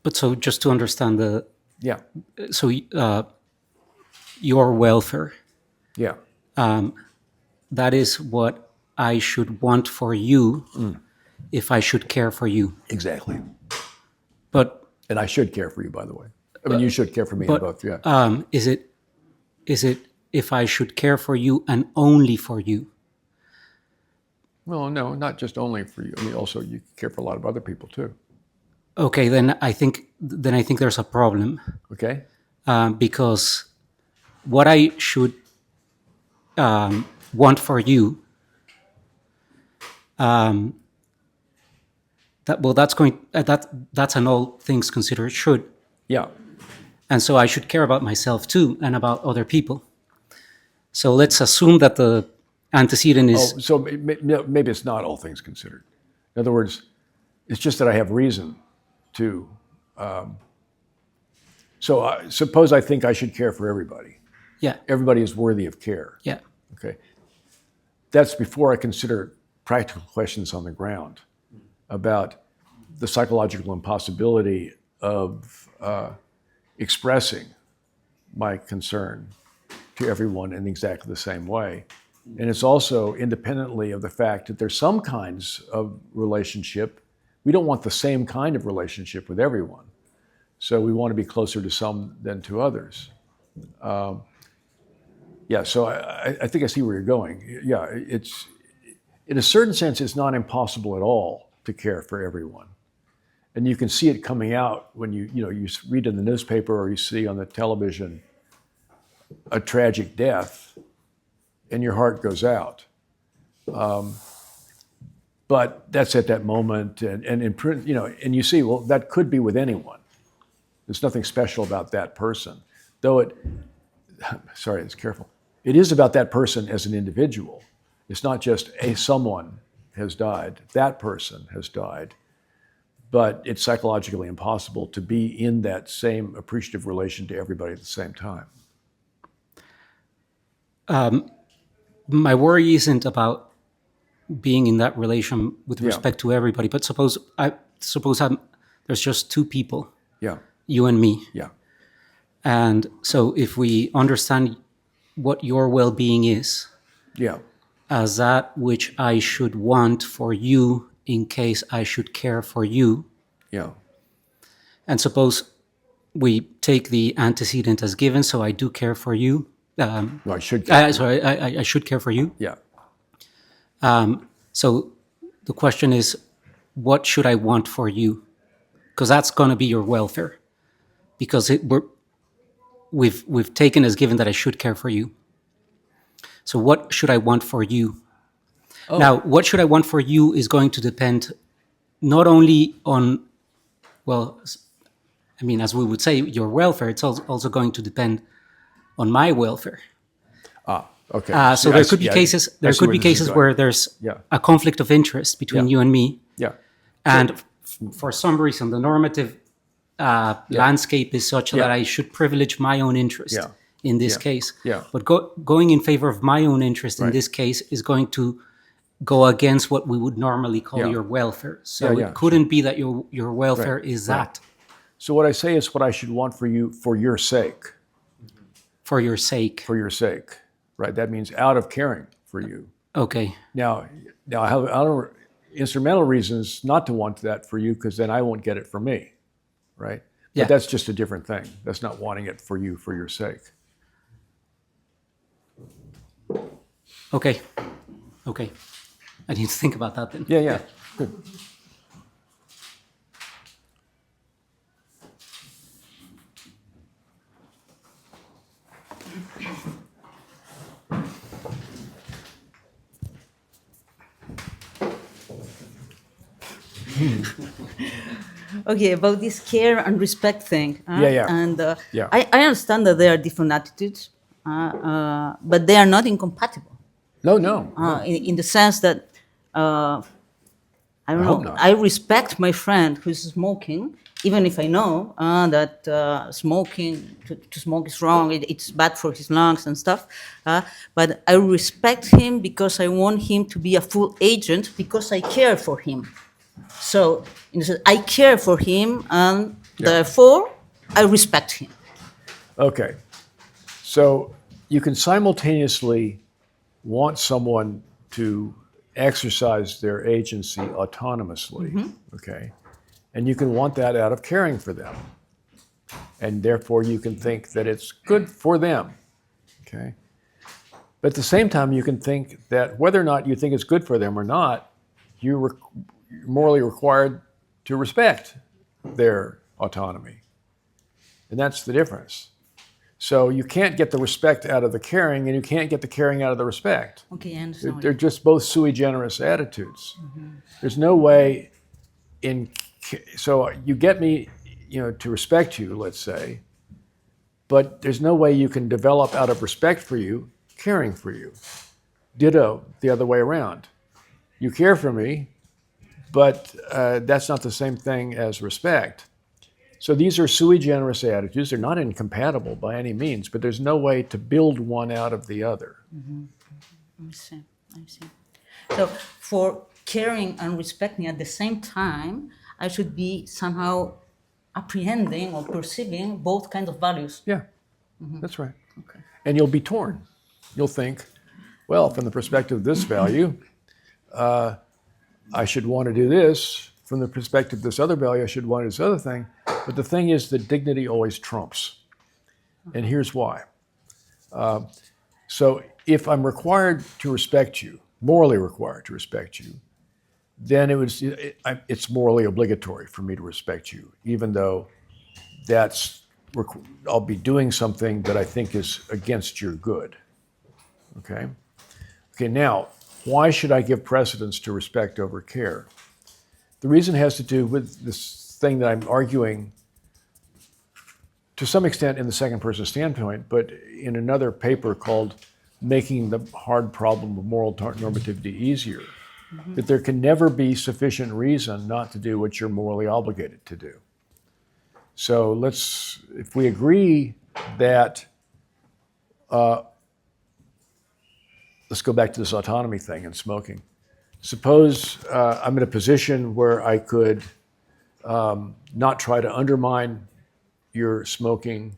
But so just to understand Yeah. so your welfare, Yeah. that is what I should want for you if I should care for you. Exactly. But I should care for you, by the way. I mean, you should care for me in both. Yeah. is it if I should care for you and only for you? Well, no, not just only for you. I mean, also you care for a lot of other people too. Okay, then I think there's a problem. Okay. Because what I should want for you, that's an all things considered should, Yeah. and so I should care about myself too and about other people. So let's assume that the antecedent is So maybe it's not all things considered. In other words, it's just that I have reason to. Suppose I think I should care for everybody. yeah, Everybody is worthy of care. yeah, Okay. That's before I consider practical questions on the ground about the psychological impossibility of expressing my concern to everyone in exactly the same way. And it's also independently of the fact that there's some kinds of relationship. We don't want the same kind of relationship with everyone. So we want to be closer to some than to others. So I think I see where you're going. Yeah, it's in a certain sense, it's not impossible at all to care for everyone. And you can see it coming out when you read in the newspaper or you see on the television a tragic death and your heart goes out. But that's at that moment and you see, well, that could be with anyone. There's nothing special about that person. It is about that person as an individual. It's not just someone has died, that person has died, but it's psychologically impossible to be in that same appreciative relation to everybody at the same time. my worry isn't about being in that relation with respect to everybody, but suppose there's just two people, you and me. Yeah. And so if we understand what your well-being is, as that which I should want for you in case I should care for you, and suppose we take the antecedent as given, so I do care for you. I should care. I should care for you. Yeah. So the question is, what should I want for you? Because that's going to be your welfare. Because we've taken as given that I should care for you. So what should I want for you? Oh. Now, what should I want for you is going to depend not only on, well, I mean, as we would say, your welfare. It's also going to depend on my welfare. Okay. So there could be cases. There could be cases where there's a conflict of interest between you and me. Yeah. And for some reason, the normative landscape is such that I should privilege my own interest in this case. Yeah. But going in favor of my own interest in this case is going to go against what we would normally call your welfare. So it couldn't be that your welfare is that. So what I say is what I should want for you for your sake. For your sake. For your sake. Right. That means out of caring for you. Okay. Now I have other instrumental reasons not to want that for you, because then I won't get it for me. Right. But that's just a different thing. That's not wanting it for you for your sake. Okay. Okay. I need to think about that then. Yeah, yeah. Good. Okay, about this care and respect thing. Yeah. And Yeah. I understand that there are different attitudes, but they are not incompatible. No. In the sense that I don't I hope know. not. I respect my friend who's smoking, even if I know that smoking to smoke is wrong. It's bad for his lungs and stuff. But I respect him because I want him to be a full agent because I care for him. So in a sense, I care for him, and therefore I respect him. Okay. So you can simultaneously want someone to exercise their agency autonomously, okay? And you can want that out of caring for them. And therefore you can think that it's good for them, okay? But at the same time, you can think that whether or not you think it's good for them or not, you're morally required to respect their autonomy. And that's the difference. So you can't get the respect out of the caring, and you can't get the caring out of the respect. Okay, I understand. They're just both sui generis attitudes. There's no way so you get me, to respect you, let's say, but there's no way you can develop out of respect for you, caring for you. Ditto, the other way around. You care for me, but that's not the same thing as respect. So these are sui generis attitudes. They're not incompatible by any means, but there's no way to build one out of the other. I see. So for caring and respecting at the same time, I should be somehow apprehending or perceiving both kinds of values. Yeah, that's right. Okay. And you'll be torn. You'll think, well, from the perspective of this value, I should want to do this. From the perspective of this other value, I should want this other thing. But the thing is that dignity always trumps. And here's why. So if I'm required to respect you, morally required to respect you, then it's morally obligatory for me to respect you, even though I'll be doing something that I think is against your good. Okay? Okay, now, why should I give precedence to respect over care? The reason has to do with this thing that I'm arguing to some extent in the second person standpoint, but in another paper called Making the Hard Problem of Moral Normativity Easier, that there can never be sufficient reason not to do what you're morally obligated to do. So if we agree that, let's go back to this autonomy thing and smoking. Suppose I'm in a position where I could not try to undermine your smoking,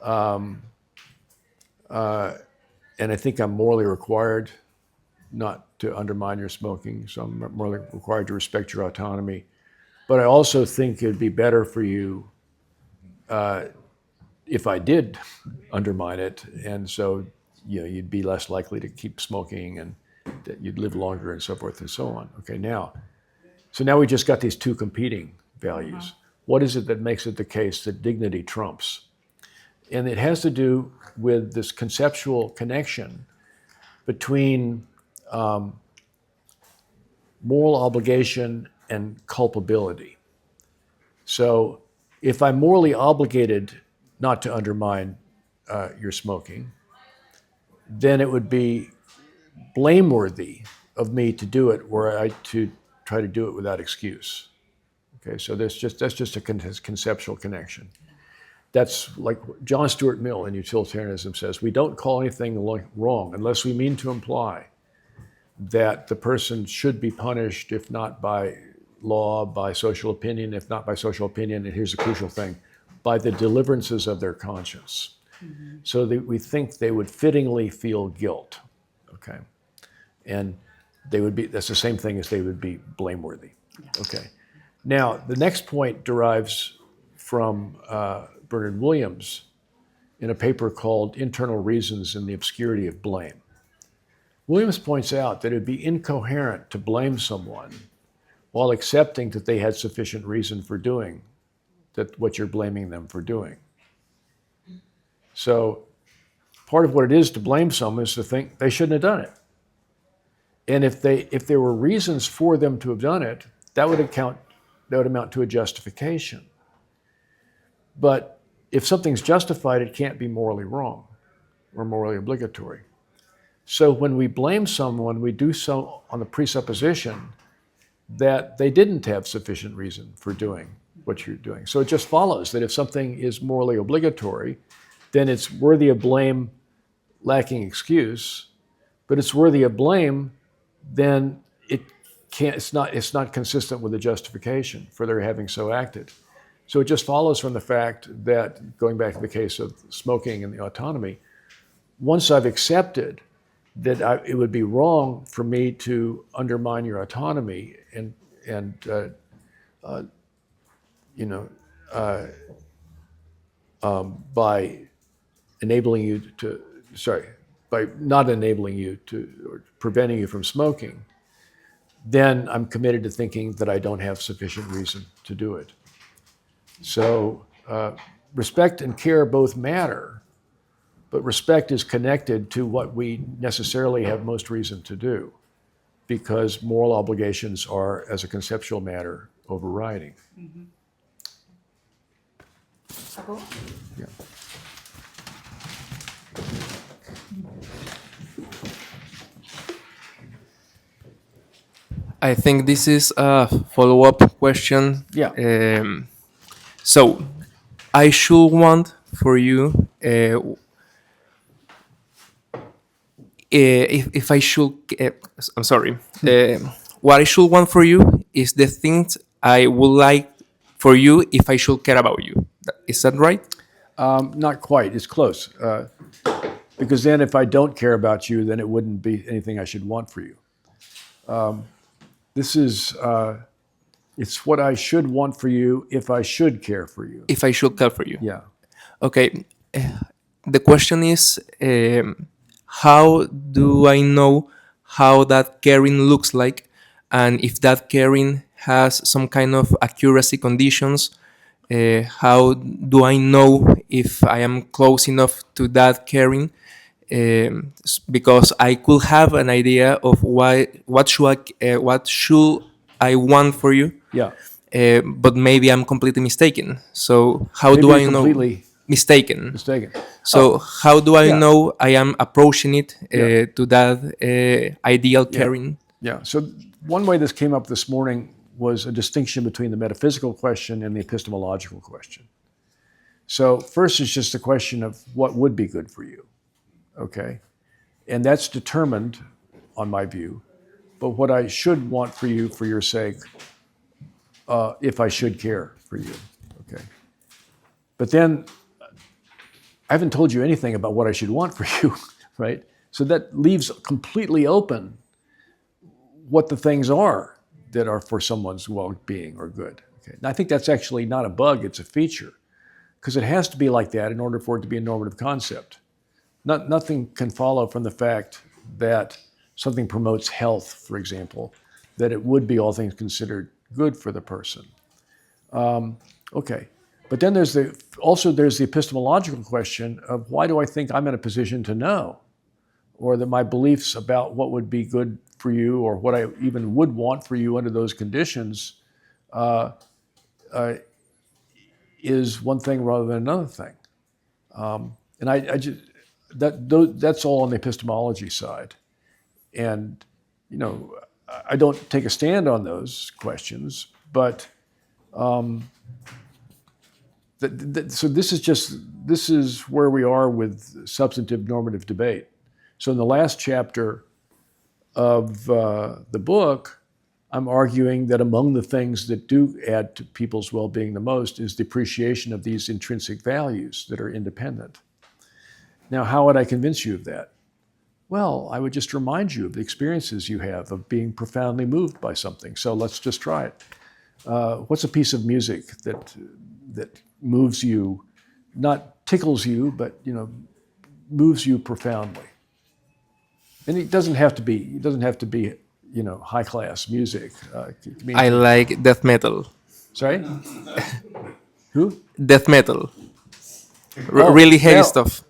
and I think I'm morally required not to undermine your smoking, so I'm morally required to respect your autonomy. But I also think it'd be better for you if I did undermine it, and so you'd be less likely to keep smoking, and that you'd live longer, and so forth and so on. Okay, so now we just got these two competing values. What is it that makes it the case that dignity trumps? And it has to do with this conceptual connection between moral obligation and culpability. So if I'm morally obligated not to undermine your smoking, then it would be blameworthy of me to do it were I to try to do it without excuse. Okay, so that's just a conceptual connection. That's like John Stuart Mill in Utilitarianism says, we don't call anything wrong unless we mean to imply that the person should be punished, if not by law, by social opinion, if not by social opinion, and here's the crucial thing, by the deliverances of their conscience. So that we think they would fittingly feel guilt, okay? And that's the same thing as they would be blameworthy, okay? Now, the next point derives from Bernard Williams in a paper called Internal Reasons in the Obscurity of Blame. Williams points out that it would be incoherent to blame someone while accepting that they had sufficient reason for doing that what you're blaming them for doing. So part of what it is to blame someone is to think they shouldn't have done it. And if there were reasons for them to have done it, that would amount to a justification. But if something's justified, it can't be morally wrong or morally obligatory. So when we blame someone, we do so on the presupposition that they didn't have sufficient reason for doing what you're doing. So it just follows that if something is morally obligatory, then it's worthy of blame, lacking excuse. But it's worthy of blame, then it's not consistent with the justification for their having so acted. So it just follows from the fact that, going back to the case of smoking and the autonomy, once I've accepted that it would be wrong for me to undermine your autonomy and by enabling you to, by not enabling you to, or preventing you from smoking, then I'm committed to thinking that I don't have sufficient reason to do it. So respect and care both matter, but respect is connected to what we necessarily have most reason to do, because moral obligations are, as a conceptual matter, overriding. Mm-hmm. Yeah. I think this is a follow-up question. Yeah. So, I should want for you, if I should, I'm sorry, what I should want for you is the things I would like for you if I should care about you. Is that right? Not quite. It's close. Because then if I don't care about you, then it wouldn't be anything I should want for you. This is, it's what I should want for you if I should care for you. If I should care for you. Yeah. Okay. The question is, how do I know how that caring looks like, and if that caring has some kind of accuracy conditions? How do I know if I am close enough to that caring? Because I could have an idea of what should I want for you? Yeah. But maybe I'm completely mistaken. So how Maybe do you're I know? completely Mistaken. So Oh, how do I yeah. know I am approaching it Yeah. to that ideal caring? Yeah. So one way this came up this morning was a distinction between the metaphysical question and the epistemological question. So first is just a question of what would be good for you, okay? And that's determined, on my view, but what I should want for you for your sake, if I should care for you, okay? But then I haven't told you anything about what I should want for you, right? So that leaves completely open what the things are that are for someone's well-being or good. Okay. And I think that's actually not a bug, it's a feature, because it has to be like that in order for it to be a normative concept. Nothing can follow from the fact that something promotes health, for example, that it would be, all things considered, good for the person. Okay. But then there's the epistemological question of why do I think I'm in a position to know, or that my beliefs about what would be good for you or what I even would want for you under those conditions is one thing rather than another thing. And I just, that's all on the epistemology side. And, you know, I don't take a stand on those questions, but so this is where we are with substantive normative debate. So in the last chapter of the book, I'm arguing that among the things that do add to people's well-being the most is the appreciation of these intrinsic values that are independent. Now, how would I convince you of that? Well, I would just remind you of the experiences you have of being profoundly moved by something. So let's just try it. What's a piece of music that moves you, not tickles you, but moves you profoundly? And it doesn't have to be, high class music. It can be- I like death metal. Sorry? Who? Death metal. Oh, Really heavy metal. stuff.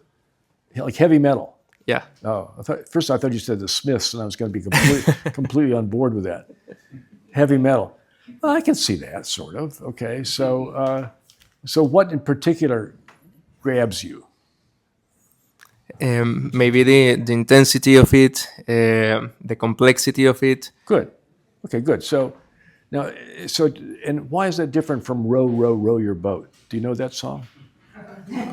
Like heavy metal. Yeah. Oh, first I thought you said the Smiths, and I was going to be completely on board with that. Heavy metal. Well, I can see that, sort of. Okay, so what in particular grabs you? Maybe the intensity of it, the complexity of it. Good. Okay, good. So now, and why is that different from "Row, Row, Row Your Boat"? Do you know that song?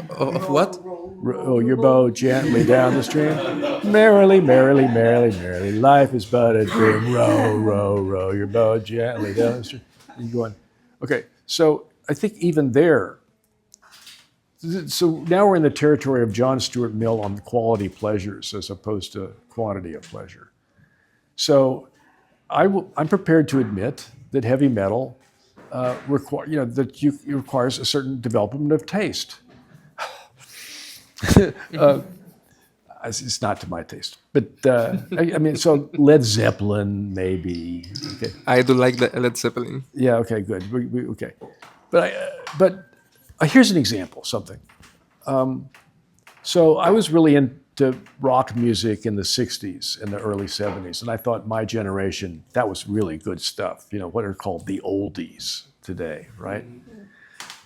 Of what? Row your boat gently down the stream. Merrily, merrily, merrily, merrily, life is but a dream. Row, row, row your boat gently down the stream. And you're going, okay, so I think even there, so now we're in the territory of John Stuart Mill on quality pleasures as opposed to quantity of pleasure. So I'm prepared to admit that heavy metal requires a certain development of taste. It's not to my taste, but I mean, so Led Zeppelin maybe. Okay. I do like the Led Zeppelin. Yeah. Okay. Good. Okay. But here's an example. Something. So I was really into rock music in the '60s and the early '70s, and I thought my generation, that was really good stuff. What are called the oldies today, right?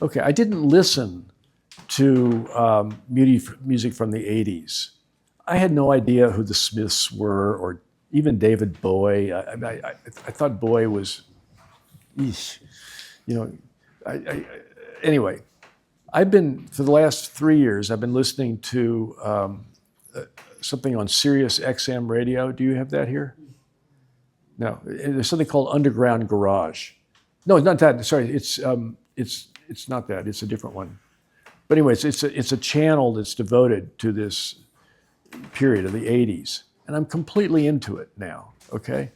Okay. I didn't listen to music from the '80s. I had no idea who the Smiths were, or even David Bowie. I thought Bowie was, anyway. For the last 3 years, I've been listening to something on Sirius XM radio. Do you have that here? No. There's something called Underground Garage. No, not that. Sorry, it's not that. It's a different one. But anyways, it's a channel that's devoted to this period of the '80s, and I'm completely into it now. Okay,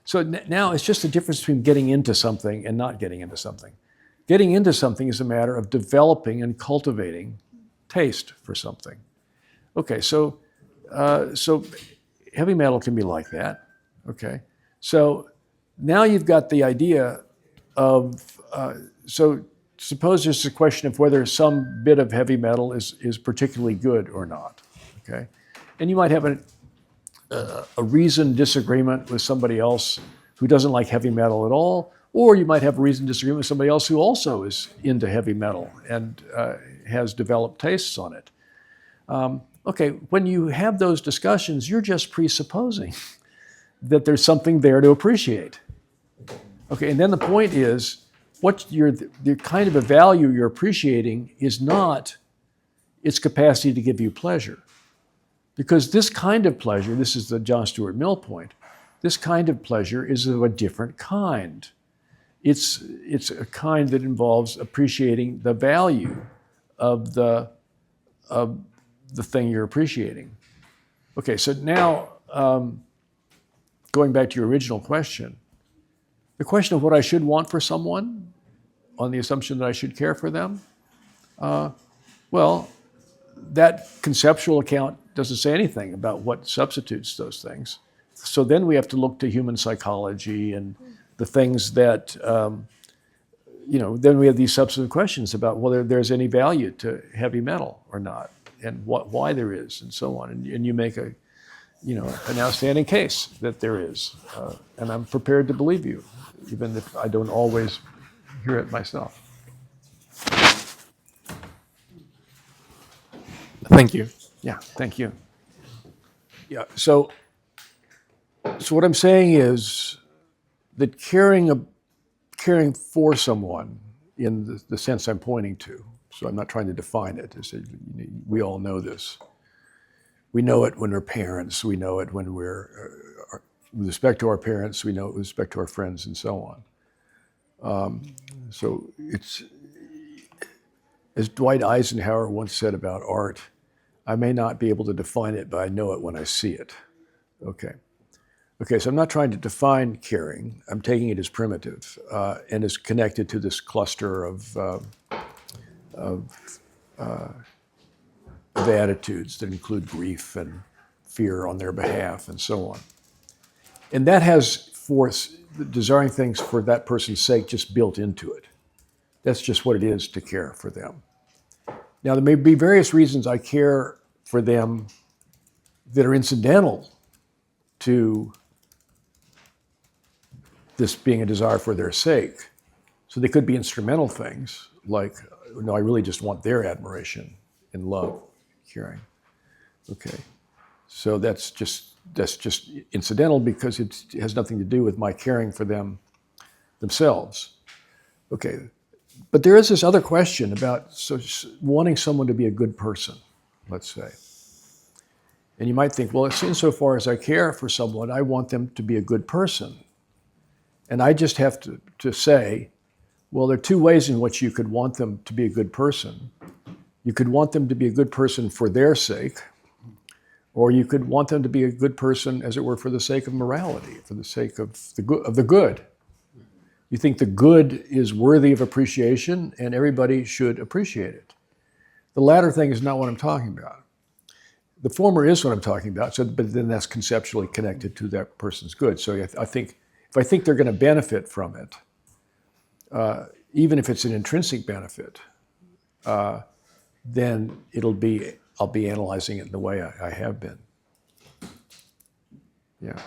so now it's just the difference between getting into something and not getting into something. Getting into something is a matter of developing and cultivating taste for something. Okay, so heavy metal can be like that. Okay, so now you've got the idea of so. Suppose there's a question of whether some bit of heavy metal is particularly good or not, okay? And you might have a reasoned disagreement with somebody else who doesn't like heavy metal at all, or you might have a reasoned disagreement with somebody else who also is into heavy metal and has developed tastes on it. Okay, when you have those discussions, you're just presupposing that there's something there to appreciate. Okay, and then the point is, the kind of a value you're appreciating is not its capacity to give you pleasure. Because this kind of pleasure, this is the John Stuart Mill point, this kind of pleasure is of a different kind. It's a kind that involves appreciating the value of the thing you're appreciating. Okay, so now going back to your original question, the question of what I should want for someone on the assumption that I should care for them, well, that conceptual account doesn't say anything about what substitutes those things. So then we have to look to human psychology and the things that, then we have these substantive questions about whether there's any value to heavy metal or not, and why there is, and so on. And you make an outstanding case that there is. And I'm prepared to believe you, even if I don't always hear it myself. Thank you. Yeah, thank you. Yeah, so what I'm saying is that caring for someone in the sense I'm pointing to, so I'm not trying to define it, we all know this. We know it when we're parents, we know it when we're, with respect to our parents, we know it with respect to our friends and so on. So it's, as Dwight Eisenhower once said about art, I may not be able to define it, but I know it when I see it. Okay, so I'm not trying to define caring. I'm taking it as primitive and is connected to this cluster of attitudes that include grief and fear on their behalf and so on. And that has desiring things for that person's sake just built into it. That's just what it is to care for them. Now, there may be various reasons I care for them that are incidental to this being a desire for their sake. So they could be instrumental things, like, no, I really just want their admiration and love, caring. Okay, so that's just incidental because it has nothing to do with my caring for them themselves. Okay, but there is this other question about wanting someone to be a good person, let's say. And you might think, well, insofar as I care for someone, I want them to be a good person. And I just have to say, well, there are two ways in which you could want them to be a good person. You could want them to be a good person for their sake, or you could want them to be a good person, as it were, for the sake of morality, for the sake of the good. You think the good is worthy of appreciation, and everybody should appreciate it. The latter thing is not what I'm talking about. The former is what I'm talking about, but then that's conceptually connected to that person's good. So I think if I think they're going to benefit from it, even if it's an intrinsic benefit, then I'll be analyzing it in the way I have been. Yeah.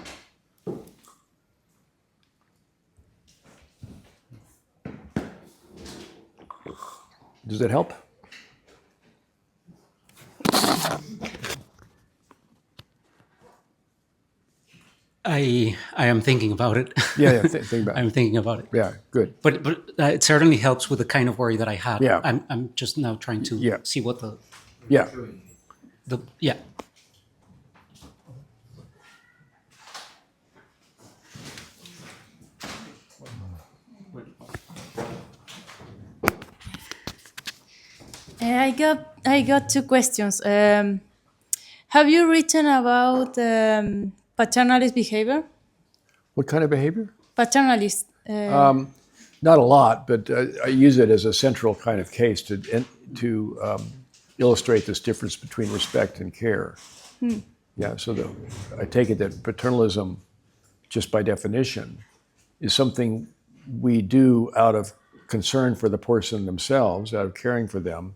Does that help? I am thinking about it. Yeah, think about it. I'm thinking about it. Yeah, good. But it certainly helps with the kind of worry that I have. Yeah. I'm just now trying to see what the Yeah. yeah. I got two questions. Have you written about paternalist behavior? What kind of behavior? Paternalist. Not a lot, but I use it as a central kind of case to illustrate this difference between respect and care. Yeah, so I take it that paternalism, just by definition, is something we do out of concern for the person themselves, out of caring for them,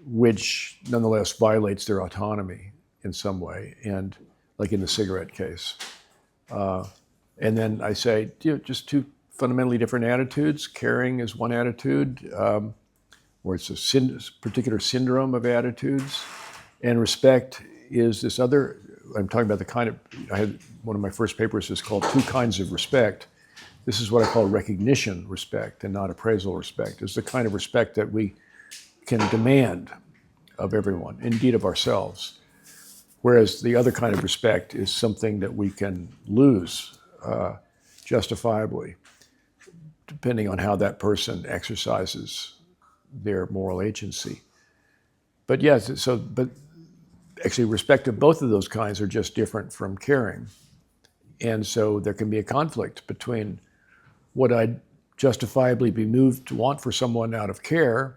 which nonetheless violates their autonomy in some way, and like in the cigarette case. And then I say, just two fundamentally different attitudes. Caring is one attitude, where it's a particular syndrome of attitudes, and respect is this other. I'm talking about the kind of. I had one of my first papers is called Two Kinds of Respect. This is what I call recognition respect and not appraisal respect. It's the kind of respect that we can demand of everyone, indeed of ourselves. Whereas the other kind of respect is something that we can lose justifiably, depending on how that person exercises their moral agency. But yes, but actually respect of both of those kinds are just different from caring. And so there can be a conflict between what I'd justifiably be moved to want for someone out of care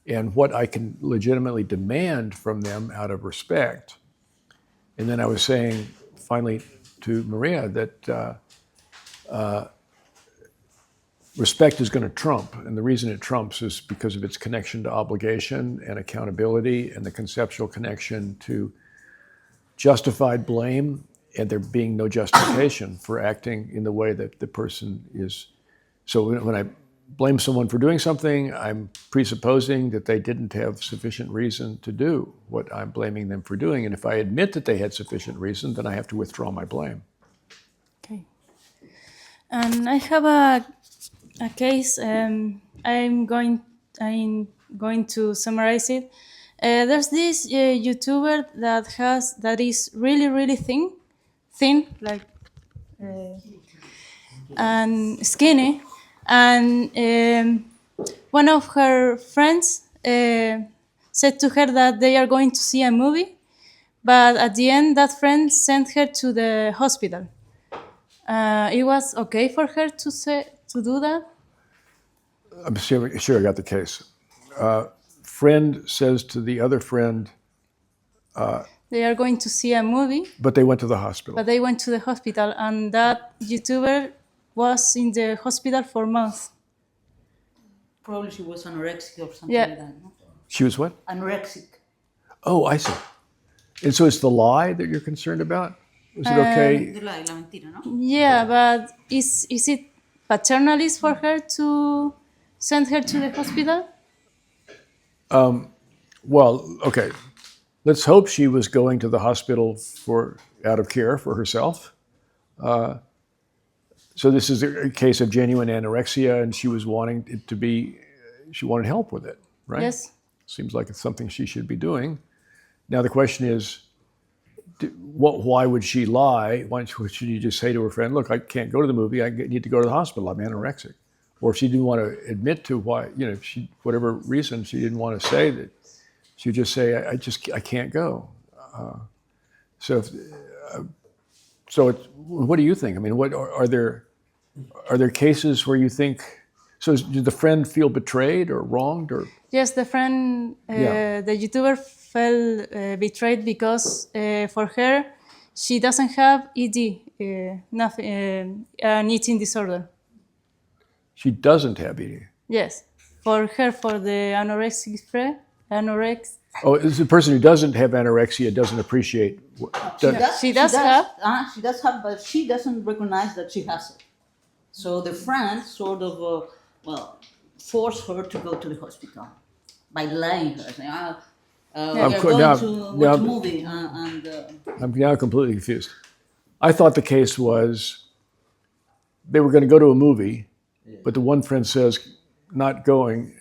and what I can legitimately demand from them out of respect. And then I was saying, finally, to Maria that respect is going to trump. And the reason it trumps is because of its connection to obligation and accountability and the conceptual connection to justified blame and there being no justification for acting in the way that the person is. So when I blame someone for doing something, I'm presupposing that they didn't have sufficient reason to do what I'm blaming them for doing. And if I admit that they had sufficient reason, then I have to withdraw my blame. Okay. And I have a case. I'm going to summarize it. There's this YouTuber that is really thin, like and skinny. And one of her friends said to her that they are going to see a movie, but at the end, that friend sent her to the hospital. It was okay for her to do that? I'm sure I got the case. Friend says to the other friend, they are going to see a movie, But they went to the hospital. but they went to the hospital, and that YouTuber was in the hospital for months. Probably she was anorexic or something Yeah. like that. No? She was what? Anorexic. Oh, I see. And so it's the lie that you're concerned about? Is it okay? De la mentira, no? Yeah, but is it paternalist for her to send her to the hospital? Well, okay. Let's hope she was going to the hospital out of care for herself. So this is a case of genuine anorexia, and she was wanting it to be, she wanted help with it, right? Yes. Seems like it's something she should be doing. Now the question is, why would she lie? Why should you just say to her friend, look, I can't go to the movie, I need to go to the hospital, I'm anorexic. Or if she didn't want to admit to why, whatever reason she didn't want to say that, she would just say, I can't go. So what do you think? I mean, what are there cases where you think, so did the friend feel betrayed or wronged or? Yes, the friend, the YouTuber felt betrayed because for her, she doesn't have ED, nothing, an eating disorder. She doesn't have ED. Yes, for her, for the anorexic friend, Oh, it's the person who doesn't have anorexia doesn't appreciate. She does have. She does have, but she doesn't recognize that she has it. So the friend sort of, forced her to go to the hospital by lying to her, saying, we are going to watch a movie. I'm now completely confused. I thought the case was they were going to go to a movie, but the one friend says, not going.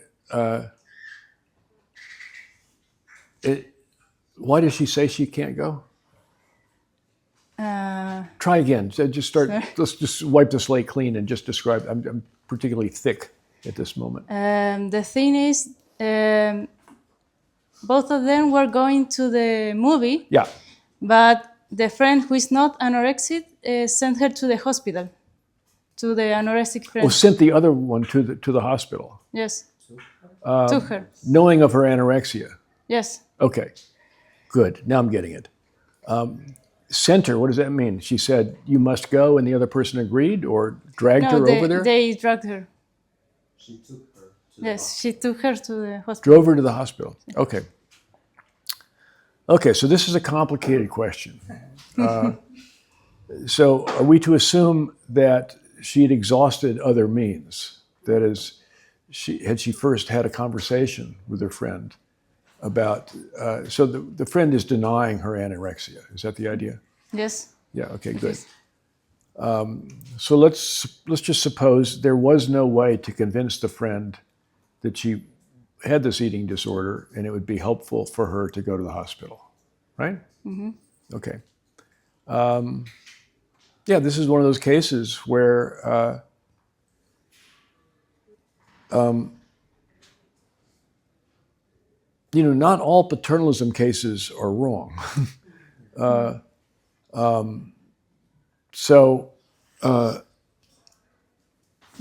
Why does she say she can't go? Try again. So just start. Let's just wipe the slate clean and just describe. I'm particularly thick at this moment. The thing is, both of them were going to the movie. Yeah. But the friend who is not anorexic sent her to the hospital, to the anorexic friend. Oh, sent the other one to the hospital. Yes. To her. Knowing of her anorexia. Yes. Okay. Good. Now I'm getting it. Sent her, what does that mean? She said, you must go, and the other person agreed or dragged her over there? They dragged her. She took her to the hospital. She took her to the hospital. Drove her to the hospital. Okay. Okay, so this is a complicated question. So are we to assume that she had exhausted other means? That is, had she first had a conversation with her friend about, so the friend is denying her anorexia. Is that the idea? Yes. Yeah, okay, good. So let's just suppose there was no way to convince the friend that she had this eating disorder and it would be helpful for her to go to the hospital, right? Mm-hmm. Okay. Yeah, this is one of those cases where not all paternalism cases are wrong.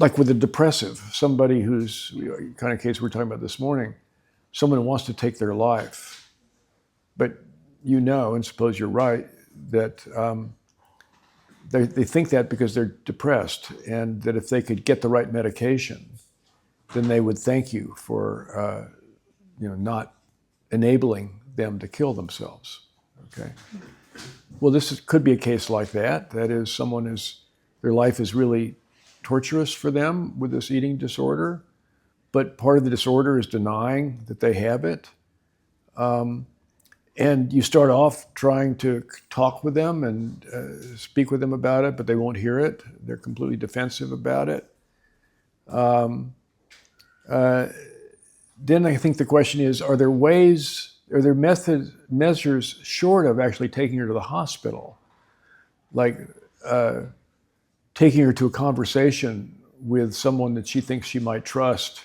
Like with a depressive, somebody who's, kind of case we were talking about this morning, someone wants to take their life, but and suppose you're right, that they think that because they're depressed, and that if they could get the right medication, then they would thank you for not enabling them to kill themselves. Okay. Well, could be a case like that. That is, their life is really torturous for them with this eating disorder, but part of the disorder is denying that they have it. And you start off trying to talk with them and speak with them about it, but they won't hear it. They're completely defensive about it. Then I think the question is, are there measures short of actually taking her to the hospital, like taking her to a conversation with someone that she thinks she might trust,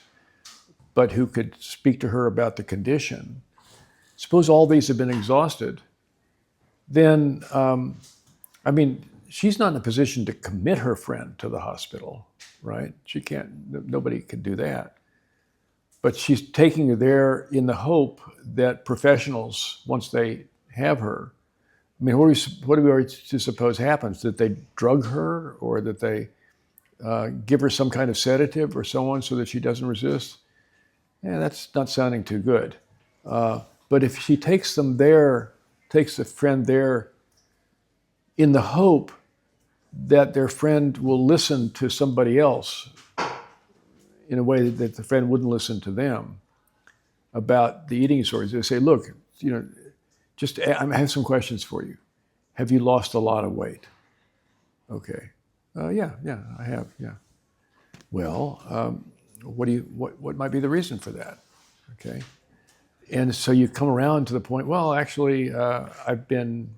but who could speak to her about the condition? Suppose all these have been exhausted, then, she's not in a position to commit her friend to the hospital, right? She can't, nobody can do that. But she's taking her there in the hope that professionals, once they have her, I mean, what do we already to suppose happens? That they drug her, or that they give her some kind of sedative or so on so that she doesn't resist? Yeah, that's not sounding too good. But if she takes the friend there in the hope that their friend will listen to somebody else in a way that the friend wouldn't listen to them about the eating disorders, they say, look, I have some questions for you. Have you lost a lot of weight? Okay. Yeah, I have, yeah. Well, what might be the reason for that? Okay. And so you come around to the point, well, actually, I've been,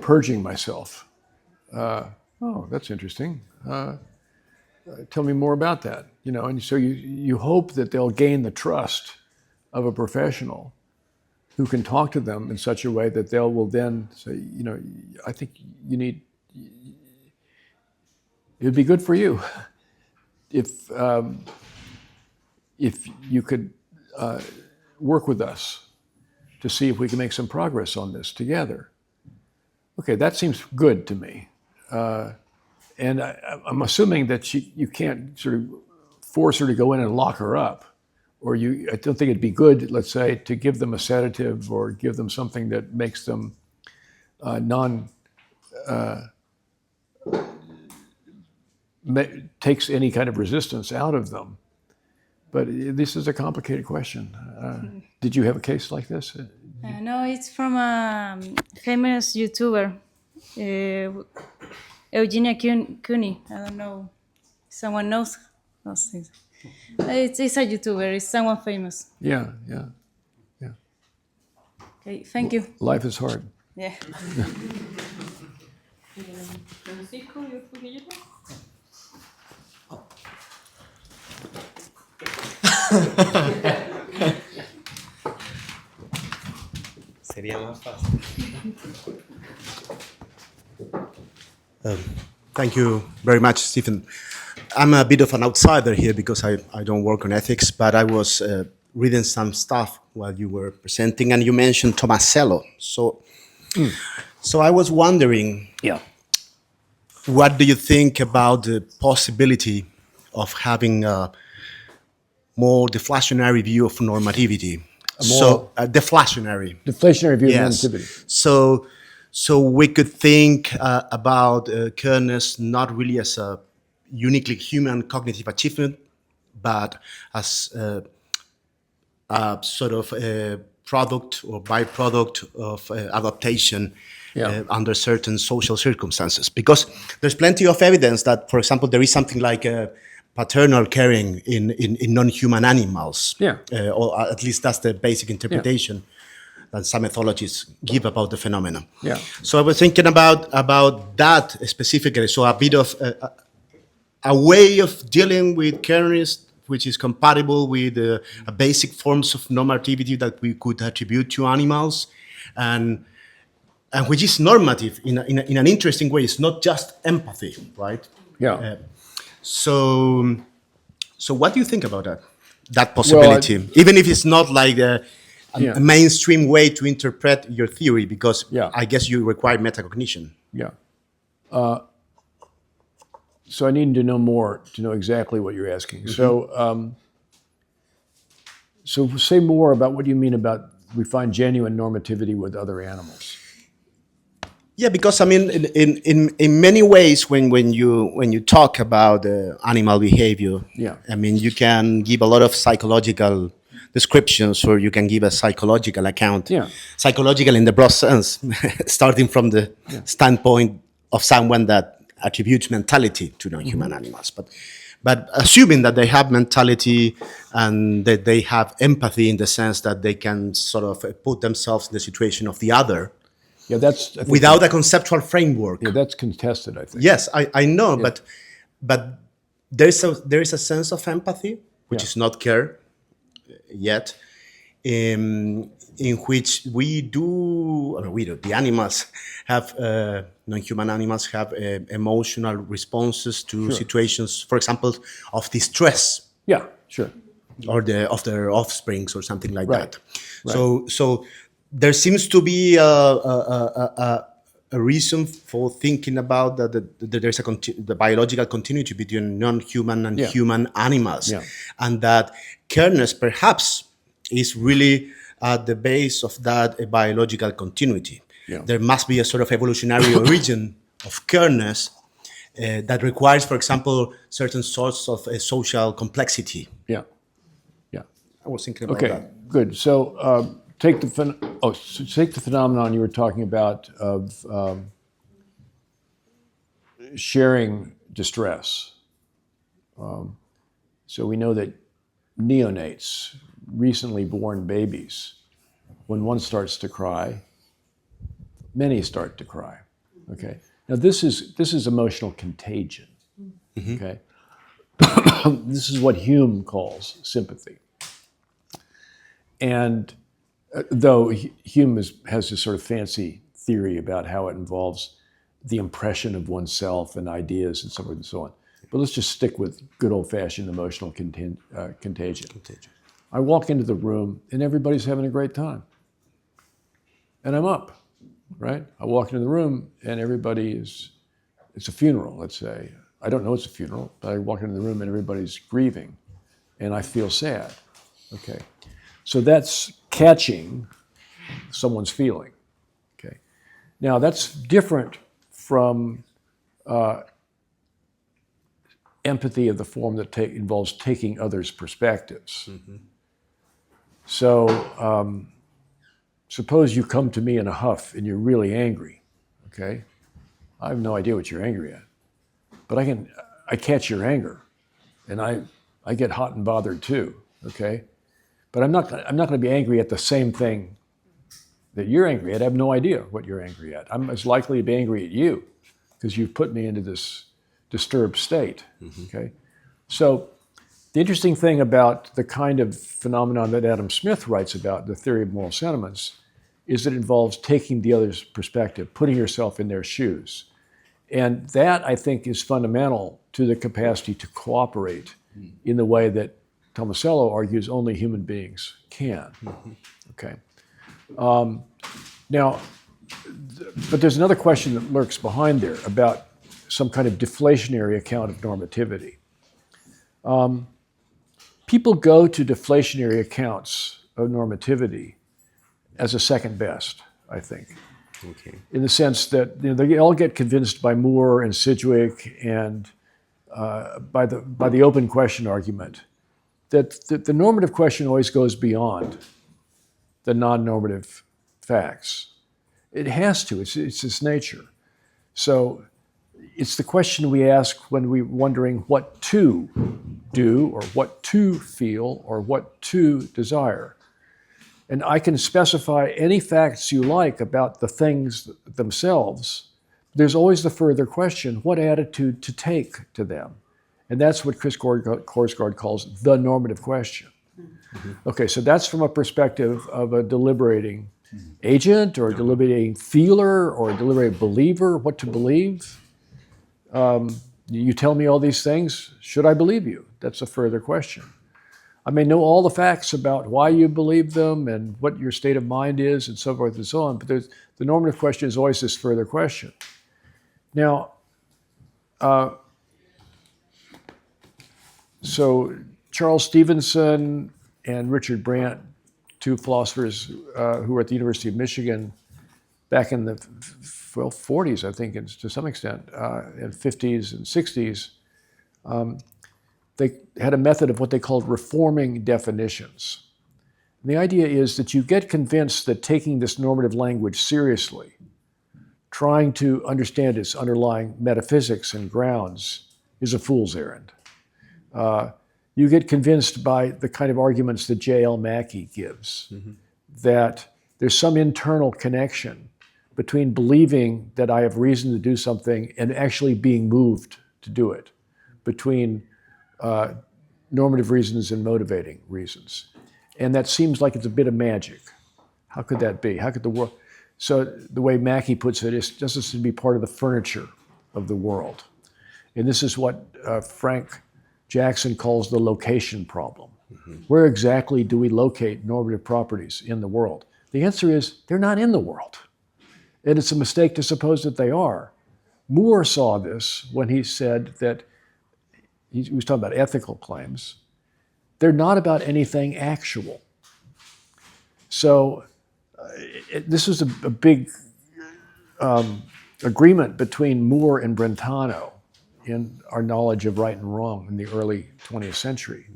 purging myself. Oh, that's interesting. Tell me more about that. And so you hope that they'll gain the trust of a professional who can talk to them in such a way that they will then say, I think it would be good for you if you could work with us to see if we can make some progress on this together. Okay, that seems good to me. And I'm assuming that you can't sort of force her to go in and lock her up. Or I don't think it'd be good, let's say, to give them a sedative or give them something that makes them takes any kind of resistance out of them. But this is a complicated question. Did you have a case like this? No, it's from a famous YouTuber, Eugenia Cooney. I don't know. Someone knows? It's a YouTuber. It's someone famous. Yeah. Okay, thank you. Life is hard. Yeah. Sería más fácil. Thank you very much, Stephen. I'm a bit of an outsider here because I don't work on ethics, but I was reading some stuff while you were presenting, and you mentioned Tomasello. So I was wondering, what do you think about the possibility of having a more deflationary view of normativity? Deflationary view yes. of normativity. So we could think about careness not really as a uniquely human cognitive achievement, but as a sort of a product or byproduct of adaptation under certain social circumstances. Because there's plenty of evidence that, for example, there is something like paternal caring in non-human animals. Or at least that's the basic interpretation that some ethologists give about the phenomenon. So I was thinking about that specifically. So a bit of a way of dealing with careness which is compatible with basic forms of normativity that we could attribute to animals, and which is normative in an interesting way. It's not just empathy, right? So what do you think about that possibility? Well, even if it's not like a mainstream way to interpret your theory, because I guess you require metacognition. So I need to know more to know exactly what you're asking. So say more about what you mean about we find genuine normativity with other animals. Yeah, because I mean, in many ways, when you talk about animal behavior, I mean, you can give a lot of psychological descriptions, or you can give a psychological account. Psychological in the broad sense, starting from the standpoint of someone that attributes mentality to non-human animals, but assuming that they have mentality and that they have empathy in the sense that they can sort of put themselves in the situation of the other. That's without a conceptual framework. That's contested, I think. Yes, I know, but there is a sense of empathy, which is not care yet, in which the animals have, non-human animals have emotional responses to situations, for example, of distress. or of their offsprings or something like Right. that. So there seems to be a reason for thinking about that there's the biological continuity between non-human and human animals, and that careness perhaps is really at the base of that biological continuity. There must be a sort of evolutionary origin of careness that requires, for example, certain sorts of social complexity. Yeah. I was thinking about Okay, that. good. So take the phenomenon you were talking about of sharing distress. So we know that neonates, recently born babies, when one starts to cry, many start to cry. Okay. Now this is emotional contagion. Okay. This is what Hume calls sympathy. And though Hume has this sort of fancy theory about how it involves the impression of oneself and ideas and so forth and so on. But let's just stick with good old-fashioned emotional contagion. I walk into the room and everybody's having a great time. And I'm up, right? I walk into the room and it's a funeral, let's say. I don't know it's a funeral, but I walk into the room and everybody's grieving and I feel sad. Okay. So that's catching someone's feeling. Okay. Now that's different from empathy of the form that involves taking others' perspectives. So suppose you come to me in a huff and you're really angry. Okay. I have no idea what you're angry at, but I catch your anger, and I get hot and bothered too. Okay. But I'm not going to be angry at the same thing that you're angry at. I have no idea what you're angry at. I'm as likely to be angry at you because you've put me into this disturbed state. Okay. So the interesting thing about the kind of phenomenon that Adam Smith writes about, the theory of moral sentiments, is that it involves taking the other's perspective, putting yourself in their shoes. And that, I think, is fundamental to the capacity to cooperate in the way that Tomasello argues only human beings can. Okay. Now, but there's another question that lurks behind there about some kind of deflationary account of normativity. People go to deflationary accounts of normativity as a second best, I think. Okay. In the sense that they all get convinced by Moore and Sidgwick and by the open question argument that the normative question always goes beyond the non-normative facts. It has to. It's its nature. So it's the question we ask when we're wondering what to do or what to feel or what to desire. And I can specify any facts you like about the things themselves. There's always the further question, what attitude to take to them? And that's what Chris Korsgaard calls the normative question. Okay, so that's from a perspective of a deliberating agent or a deliberating feeler or a deliberating believer, what to believe. You tell me all these things, should I believe you? That's a further question. I may know all the facts about why you believe them and what your state of mind is and so forth and so on, but the normative question is always this further question. Now, so Charles Stevenson and Richard Brandt, two philosophers who were at the University of Michigan back in the 40s, I think, to some extent, and 50s and 60s, they had a method of what they called reforming definitions. And the idea is that you get convinced that taking this normative language seriously, trying to understand its underlying metaphysics and grounds, is a fool's errand. You get convinced by the kind of arguments that J.L. Mackie gives, that there's some internal connection between believing that I have reason to do something and actually being moved to do it, between normative reasons and motivating reasons. And that seems like it's a bit of magic. How could that be? How could the world? So the way Mackie puts it is just this to be part of the furniture of the world. And this is what Frank Jackson calls the location problem. Where exactly do we locate normative properties in the world? The answer is they're not in the world. And it's a mistake to suppose that they are. Moore saw this when he said that, he was talking about ethical claims, they're not about anything actual. So this was a big agreement between Moore and Brentano in our knowledge of right and wrong in the early 20th century.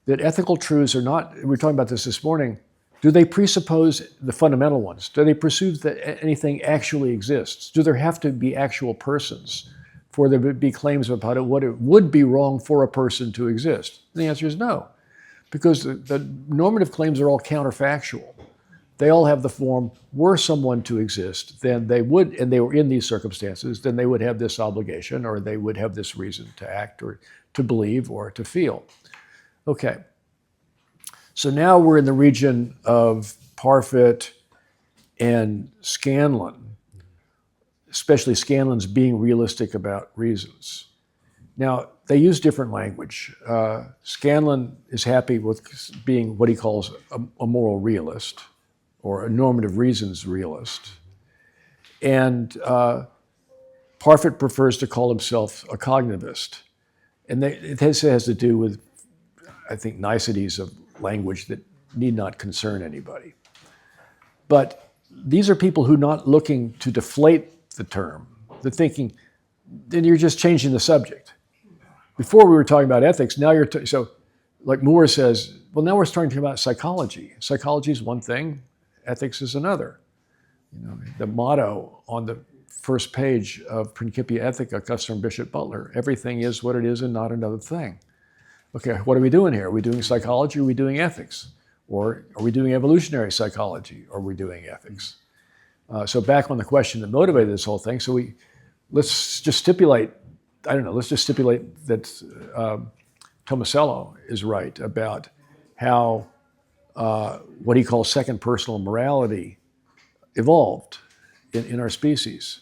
That ethical truths are not, we were talking about this morning, do they presuppose the fundamental ones? Do they presume that anything actually exists? Do there have to be actual persons for there to be claims about what it would be wrong for a person to exist? And the answer is no, because the normative claims are all counterfactual. They all have the form, were someone to exist, then they would, and they were in these circumstances, then they would have this obligation, or they would have this reason to act, or to believe, or to feel. Okay. So now we're in the region of Parfit and Scanlon, especially Scanlon's being realistic about reasons. Now, they use different language. Scanlon is happy with being what he calls a moral realist, or a normative reasons realist. And Parfit prefers to call himself a cognitivist. And it has to do with, I think, niceties of language that need not concern anybody. But these are people who are not looking to deflate the term. They're thinking, then you're just changing the subject. Before we were talking about ethics, now you're, so like Moore says, well, now we're starting to talk about psychology. Psychology is one thing, ethics is another. You know, the motto on the first page of Principia Ethica, Custom Bishop Butler, everything is what it is and not another thing. Okay, what are we doing here? Are we doing psychology or are we doing ethics? Or are we doing evolutionary psychology or are we doing ethics? So back on the question that motivated this whole thing, so let's just stipulate, I don't know, let's just stipulate that Tomasello is right about how what he calls second personal morality evolved in our species.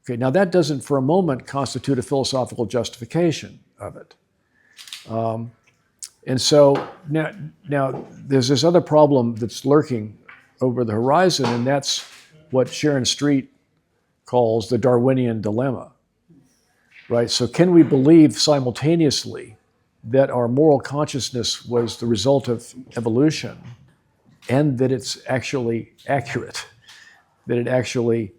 Okay, now that doesn't for a moment constitute a philosophical justification of it. And so now there's this other problem that's lurking over the horizon, and that's what Sharon Street calls the Darwinian dilemma, right? So can we believe simultaneously that our moral consciousness was the result of evolution and that it's actually accurate, that it actually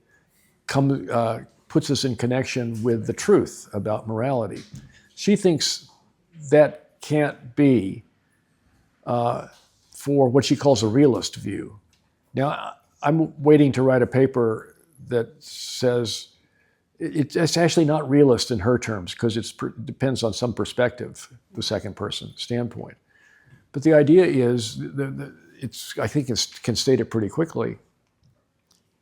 puts us in connection with the truth about morality? She thinks that can't be for what she calls a realist view. Now, I'm waiting to write a paper that says it's actually not realist in her terms because it depends on some perspective, the second person standpoint. But the idea is, I think it can state it pretty quickly.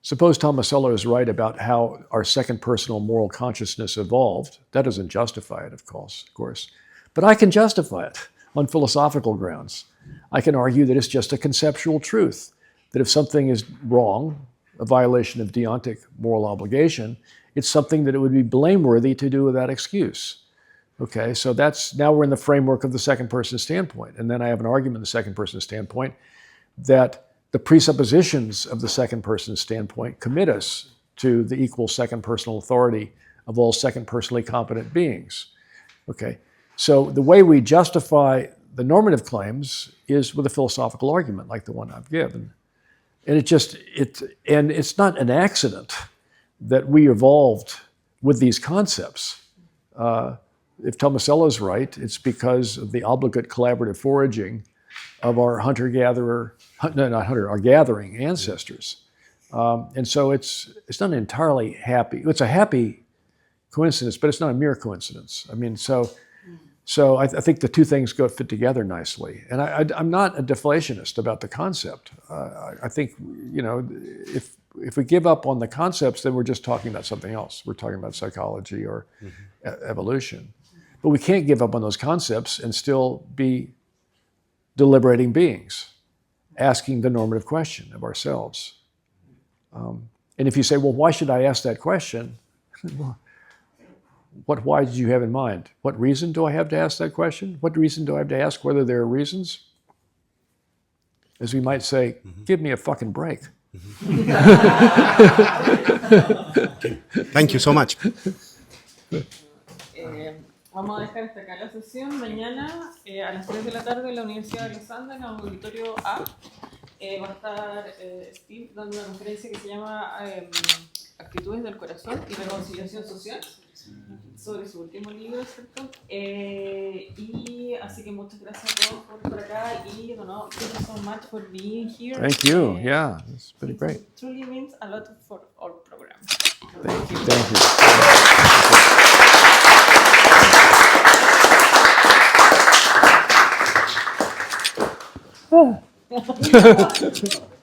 Suppose Tomasello is right about how our second personal moral consciousness evolved. That doesn't justify it, of course. But I can justify it on philosophical grounds. I can argue that it's just a conceptual truth, that if something is wrong, a violation of deontic moral obligation, it's something that it would be blameworthy to do without excuse. Okay, so now we're in the framework of the second person standpoint. And then I have an argument in the second person standpoint that the presuppositions of the second person standpoint commit us to the equal second personal authority of all second personally competent beings. Okay, so the way we justify the normative claims is with a philosophical argument like the one I've given. And it's not an accident that we evolved with these concepts. If Tomasello's right, it's because of the obligate collaborative foraging of our our gathering ancestors. And so it's not entirely happy. It's a happy coincidence, but it's not a mere coincidence. I mean, so I think the two things fit together nicely. And I'm not a deflationist about the concept. I think, if we give up on the concepts, then we're just talking about something else. We're talking about psychology or evolution. But we can't give up on those concepts and still be deliberating beings, asking the normative question of ourselves. And if you say, well, why should I ask that question? why did you have in mind? What reason do I have to ask that question? What reason do I have to ask whether there are reasons? As we might say, give me a fucking break. Thank you so much. Vamos a dejar hasta acá la sesión. Mañana a las 3 de la tarde en la Universidad Alberto en el auditorio A va a estar Steve dando una conferencia que se llama Actitudes del Corazón y Reconciliación Social, sobre su último libro, ¿cierto? Y así que muchas gracias a todos por acá y thank you so much for being here. Thank you. Yeah, it's been great. It truly means a lot for our program. Thank you. Thank you.